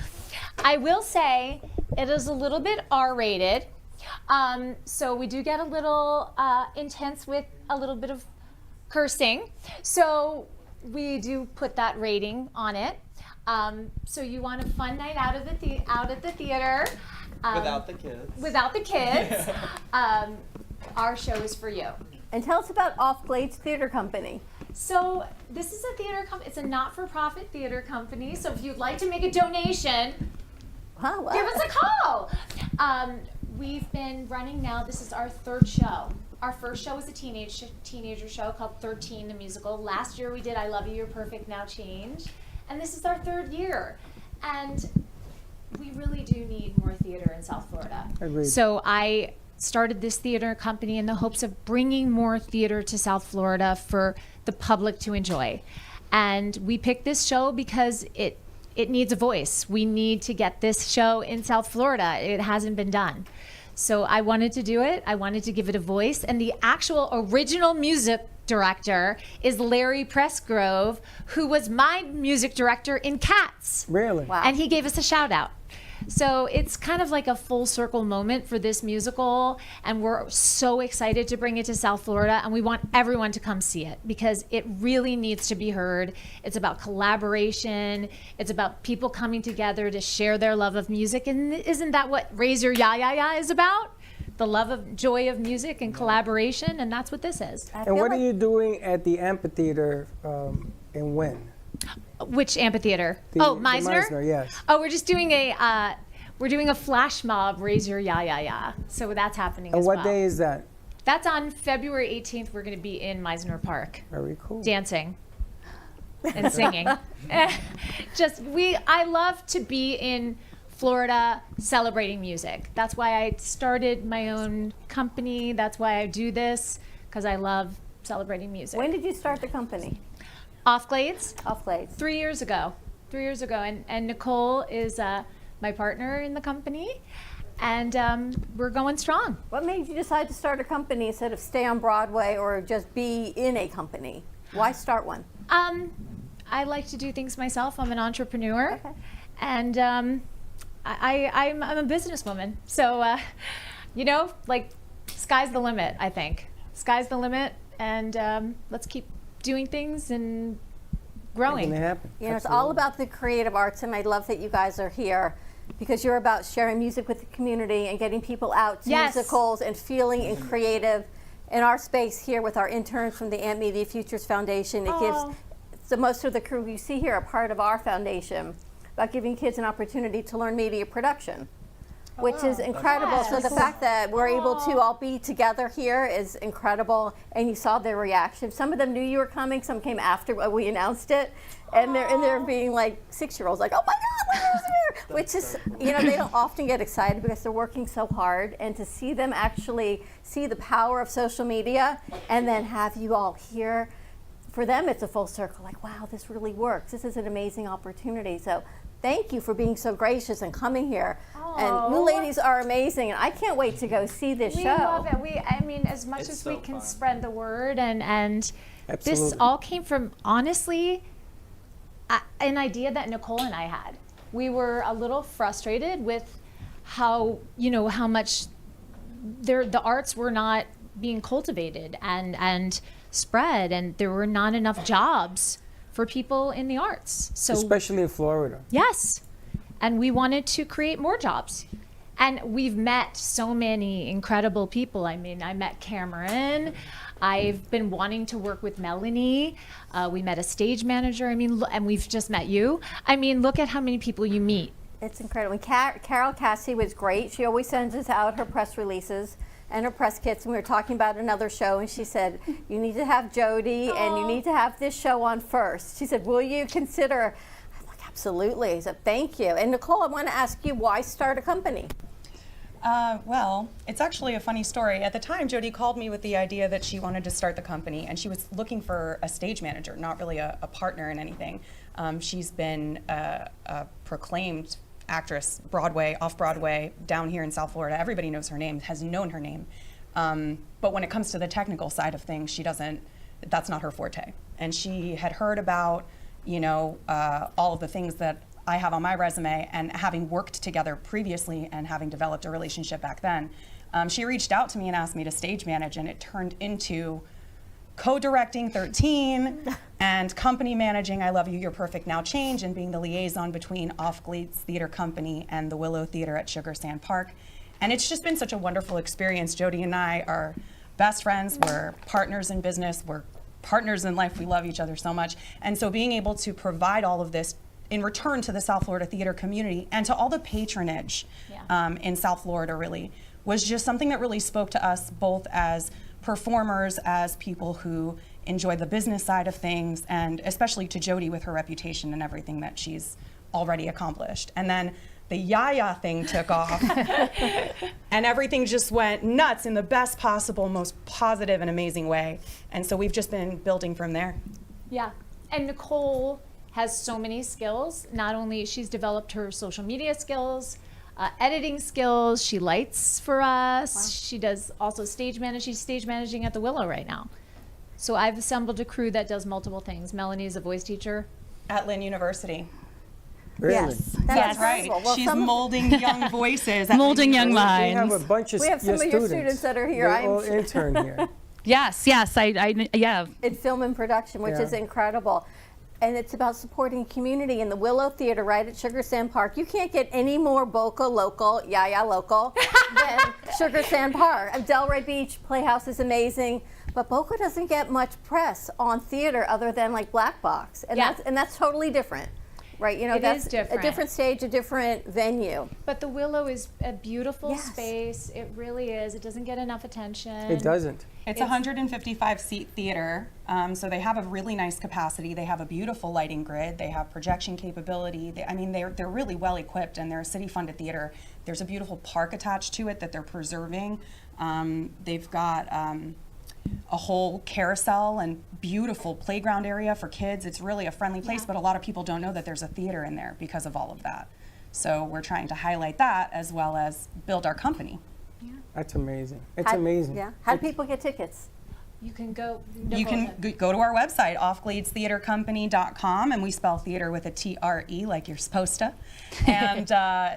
I will say it is a little bit R-rated, so we do get a little intense with a little bit of cursing. So we do put that rating on it. So you want a fun night out at the theater. Without the kids. Without the kids. Our show is for you. And tell us about Off Glades Theater Company. So this is a theater company. It's a not-for-profit theater company. So if you'd like to make a donation, give us a call. We've been running now. This is our third show. Our first show was a teenager show called 13, the musical. Last year we did I Love You, You're Perfect, Now Change. And this is our third year. And we really do need more theater in South Florida. Agreed. So I started this theater company in the hopes of bringing more theater to South Florida for the public to enjoy. And we picked this show because it needs a voice. We need to get this show in South Florida. It hasn't been done. So I wanted to do it. I wanted to give it a voice. And the actual original music director is Larry Pressgrove, who was my music director in Cats. Really? Wow. And he gave us a shout out. So it's kind of like a full circle moment for this musical, and we're so excited to bring it to South Florida, and we want everyone to come see it because it really needs to be heard. It's about collaboration. It's about people coming together to share their love of music, and isn't that what Raise Your Ya Ya Ya is about? The love of joy of music and collaboration, and that's what this is. And what are you doing at the amphitheater and when? Which amphitheater? The Meisner? Meisner, yes. Oh, we're just doing a flash mob, Raise Your Ya Ya Ya. So that's happening And as what well. day is that? That's on February 18th. We're going to be in Meisner Park. Very cool. Dancing and singing. I love to be in Florida celebrating music. That's why I started my own company. That's why I do this, because I love celebrating music. When did you start the company? Off Glades? Off Glades. 3 years ago. 3 years ago. And Nicole is my partner in the company. And we're going strong. What made you decide to start a company instead of stay on Broadway or just be in a company? Why start one? I like to do things myself. I'm an entrepreneur. Okay. And I'm a businesswoman. So, sky's the limit, I think. Sky's the limit. And let's keep doing things and growing. Making it happen. It's all about the creative arts, and I love that you guys are here because you're about sharing music with the community and getting people out to musicals and feeling and creative. In our space here with our interns from the Amp Media Futures Foundation, it gives most of the crew you see here are part of our foundation about giving kids an opportunity to learn media production, which is incredible. So the fact that we're able to all be together here is incredible, and you saw their reaction. Some of them knew you were coming, some came after we announced it, and they're being like 6-year-olds, like, oh my God, where's here? Which is, they don't often get excited because they're working so hard, and to see them actually see the power of social media and then have you all here, for them it's a full circle, like, wow, this really works. This is an amazing opportunity. So thank you for being so gracious and coming here. And you ladies are amazing, and I can't wait to go see this show. We love it. As much as we can spread the word, and this all came from, honestly, an idea that Nicole and I had. We were a little frustrated with how much the arts were not being cultivated and spread, and there were not enough jobs for people in the arts. So especially in Florida. Yes. and we wanted to create more jobs. And we've met so many incredible people. I mean, I met Cameron. I've been wanting to work with Melanie. We met a stage manager. I mean, and we've just met you. I mean, look at how many people you meet. It's incredible. Carol Cassie was great. She always sends us out her press releases and her press kits. And we were talking about another show, and she said, you need to have Jody, and you need to have this show on first. She said, will you consider? I'm like, absolutely. I said, thank you. And Nicole, I want to ask you, why start a company? Well, it's actually a funny story. At the time, Jody called me with the idea that she wanted to start the company, and she was looking for a stage manager, not really a partner in anything. She's been a proclaimed actress, Broadway, off-Broadway, down here in South Florida. Everybody knows her name, has known her name. But when it comes to the technical side of things, that's not her forte. And she had heard about, all of the things that I have on my resume, and having worked together previously and having developed a relationship back then, she reached out to me and asked me to stage manage, and it turned into co-directing 13 and company managing I Love You, You're Perfect Now Change, and being the liaison between Off Glades Theater Company and the Willow Theater at Sugar Sand Park. And it's just been such a wonderful experience. Jody and I are best friends, we're partners in business, we're partners in life, we love each other so much. And so being able to provide all of this in return to the South Florida theater community and to all the patronage in South Florida really was just something that really spoke to us both as performers, as people who enjoy the business side of things, and especially to Jody with her reputation and everything that she's already accomplished. And then the Yaya thing took off and everything just went nuts in the best possible, most positive and amazing way. And so we've just been building from there. Yeah, and Nicole has so many skills. Not only she's developed her social media skills, editing skills, she lights for us. Wow. She does also stage manage. She's stage managing at the Willow right now. So I've assembled a crew that does multiple things. Melanie is a voice teacher. At Lynn University. Really? Yes, that's right. Well, she's molding young voices. At Molding young minds. We have a bunch of We have some of your students that are here. They're all intern here. Yes, yeah. In film and production, which is incredible. And it's about supporting community in the Willow Theater right at Sugar Sand Park. You can't get any more Boca local, local, than Sugar Sand Park. Delray Beach Playhouse is amazing, but Boca doesn't get much press on theater other than like Black Box, and that's totally different. Right, that's different. A different stage, a different venue. But the Willow is a beautiful space. It really is. It doesn't get enough attention. It doesn't. It's a 155-seat theater, so they have a really nice capacity. They have a beautiful lighting grid. They have projection capability. They're really well equipped, and they're a city-funded theater. There's a beautiful park attached to it that they're preserving. They've got a whole carousel and beautiful playground area for kids. It's really a friendly place, but a lot of people don't know that there's a theater in there because of all of that. So we're trying to highlight that as well as build our company. Yeah. That's amazing. It's amazing. Yeah. How do people get tickets? You can go. You can go to our website, offgladestheatercompany.com, and we spell theater with a T-R-E like you're supposed to. And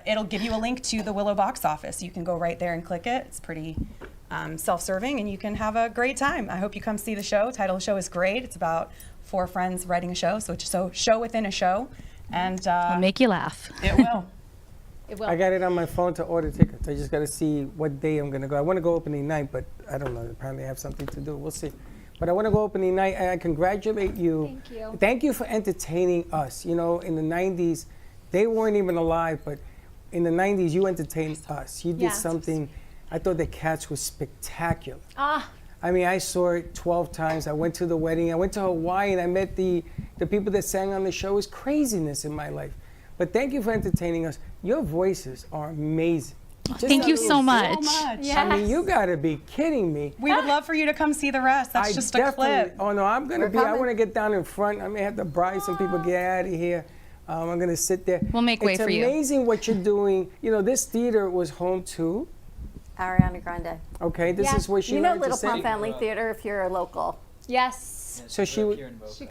it'll give you a link to the Willow box office. You can go right there and click it. It's pretty self-serving, and you can have a great time. I hope you come see the show. Title of the show is great. It's about 4 friends writing a show, so it's a show within a show. And it'll make you laugh. It will. It will. I got it on my phone to order tickets. I just got to see what day I'm going to go. I want to go opening night, but I don't know. Apparently I have something to do. We'll see. But I want to go opening night, and I congratulate you. Thank you. Thank you for entertaining us. In the 90s, they weren't even alive, but in the 90s, you entertained us. You did something. I thought the Cats was spectacular. I mean, I saw it 12 times. I went to the wedding. I went to Hawaii, and I met the people that sang on the show. It was craziness in my life. But thank you for entertaining us. Your voices are amazing. Thank you so much. Yes. I mean, you got to be kidding me. We would love for you to come see the rest. That's just a clip. Oh, no, I'm going to be. I want to get down in front. I may have to bribe some people, get out of here. I'm going to sit there. We'll make way for you. It's amazing what you're doing. This theater was home to Ariana Grande. Okay, this is where she Little Pond Family Theater if you're a local. Yes. So she grew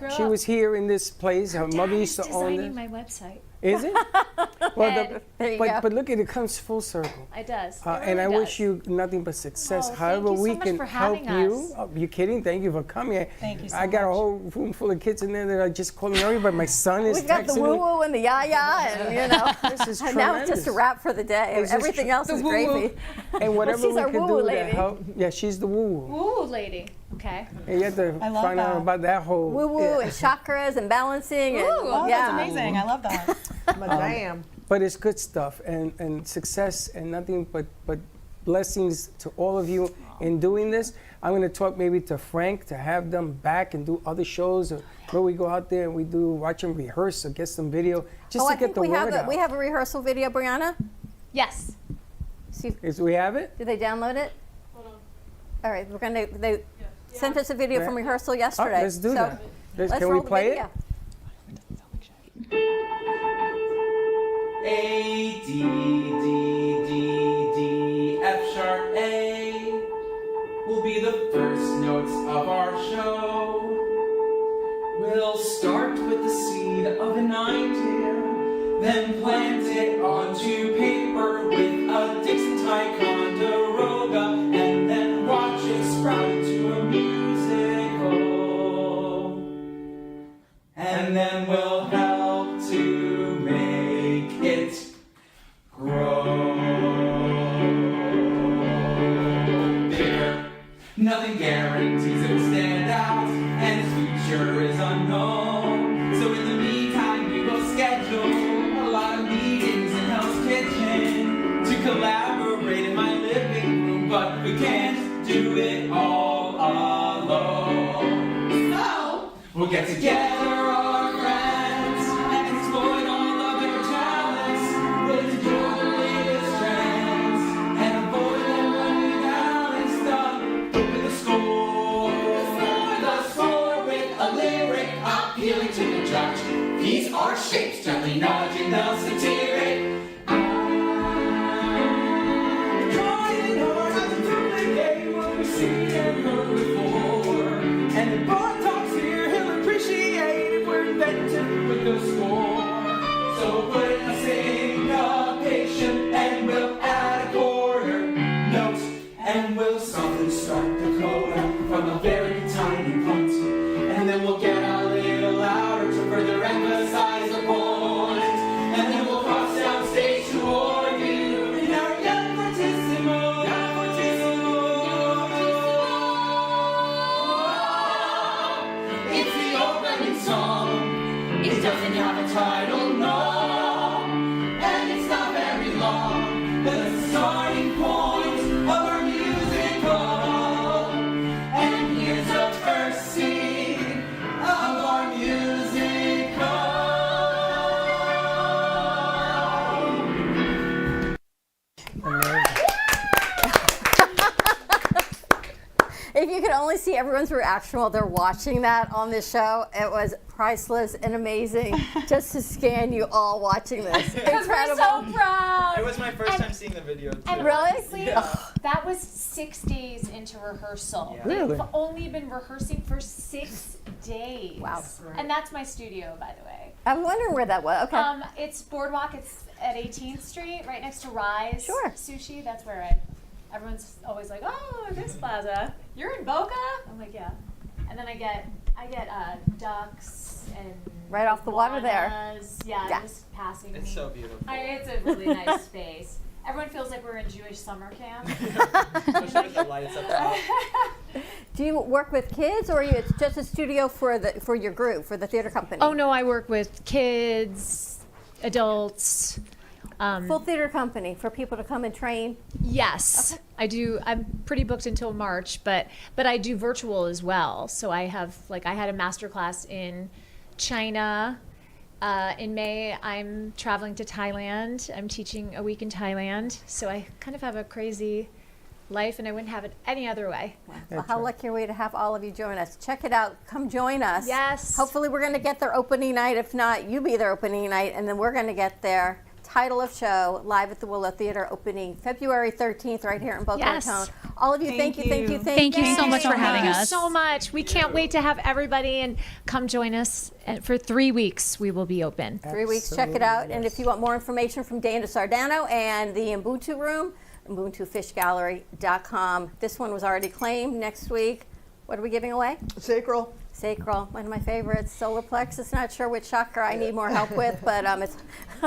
up. was here in this place. Her mother used to own it. Designing my website. Is it? Well, there you go. but look at it, comes full circle. It does. It And I really wish you nothing but success. Oh, However thank you so we much can for help having you. us. Oh, you kidding? Thank you for coming. Thank you so I got a much. whole room full of kids in there that are just calling me but my son is We've got the texting me. woo-woo and the ya-ya, and you know. This is And now it's just a tremendous. wrap for the day. It's just Everything else the is woo-woo. gravy. And whatever she's we our could woo-woo do to lady. help. Yeah, she's the woo-woo. Woo lady. Okay. And you have to I love find out that. about that whole. Woo-woo and chakras and balancing. And, Oh, yeah. that's amazing. I love that. My jam. But it's good stuff and success and nothing but blessings to all of you in doing this. I'm going to talk maybe to Frank to have them back and do other shows or where we go out there and we do watch them rehearse or get some video just to I get think the we have word out. we have a rehearsal video, Brianna. Yes. See, We have it? did they download it? Hold on. All right, they sent us a video Right. from rehearsal Oh, yesterday. let's do so that. Let's Can roll we the play video. it? A, D, D, D, D, F sharp A will be the first notes of our show. We'll start with the seed of an idea, then plant it onto paper with a Dixon Ticonderoga, and then watch it sprout into a musical. And then we'll help to make it grow bigger. Nothing guarantees it will stand out, and its future is unknown. So in the meantime, we will schedule a lot of meetings in Hell's Kitchen to collaborate in my living room, but we can't do it all alone. So we'll get together our friends and exploit all of their talents. We'll enjoy the latest trends and avoid them running out and stuff. Open the score with a lyric appealing to the judge. These are shapes gently nudging the satiric. Trying hard not to duplicate what we see and heard before. And if Bart talks here, he'll appreciate if we're inventive with the score. So put in a syncopation and we'll add a quarter note. And we'll softly start the coda from a very tiny point. And then we'll get a little louder to further emphasize the point. And then we'll cross down stage to argue in our young fortissimo. It's the opening song. It doesn't have a title, no. And it's not very long. But it's the starting point of our musical. And here's the first scene of our musical. If you could only see everyone's reaction while they're watching that on this show, it was priceless and amazing just to scan you all watching this. Because we're so proud. It was my first time seeing the video too. And Really? honestly, that was 6 days into rehearsal. Yeah. Really? We've only been rehearsing for 6 days. Wow. And that's my studio, by the way. I was wondering where that was. Okay. It's Boardwalk. It's at 18th Street, right next to Rise Sure. Sushi. That's where everyone's always like, oh, this plaza. You're in Boca? I'm like, yeah. And then I get ducks and Right off the water there. iguanas. Yeah, Yeah. just passing It's me. so beautiful. It's a really nice space. Everyone feels like we're in Jewish summer camp. Especially with the lights up top. Do you work with kids, or it's just a studio for your group, for the theater company? Oh no, I work with kids, adults. Full theater company for people to come and train. Yes, I do. I'm pretty booked until March, but I do virtual as well. So I have I had a master class in China. In May, I'm traveling to Thailand. I'm teaching a week in Thailand. So I kind of have a crazy life, and I wouldn't have it any other way. Well, how lucky are we to have all of you join us? Check it out. Come join us. Yes. Hopefully we're going to get their opening night. If not, you be their opening night, and then we're going to get there. title of show, live at the Willow Theater, opening February 13th right here in Boca Yes. Raton. All of you, thank you. Thank you so much for having Thank you us. so much. We can't wait to have everybody and come join us. For 3 weeks, we will be open. 3 weeks, check it out. And if you want more information from Dana Sardano and the Ubuntu Room, UbuntuFishGallery.com. This one was already claimed. Next week, what are we giving away? Sacral. Sacral, one of my favorites. Solar plexus, not sure which chakra I need more help with, but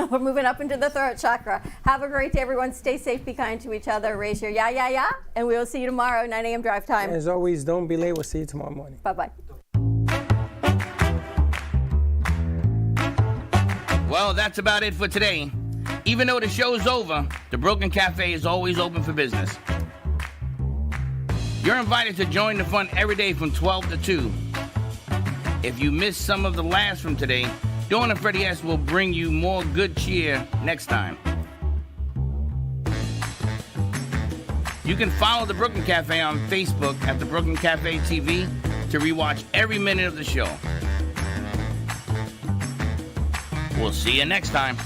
we're moving up into the throat chakra. Have a great day, everyone. Stay safe, be kind to each other. Raise your yeah, and we will see you tomorrow, 9 a.m. drive time. As always, don't be late. We'll see you tomorrow morning. Bye-bye. Well, that's about it for today. Even though the show's over, the Brooklyn Cafe is always open for business. You're invited to join the fun every day from 12 to 2. If you missed some of the laughs from today, Dawn and Freddie S. will bring you more good cheer next time. You can follow the Brooklyn Cafe on Facebook at the Brooklyn Cafe TV to rewatch every minute of the show. We'll see you next time.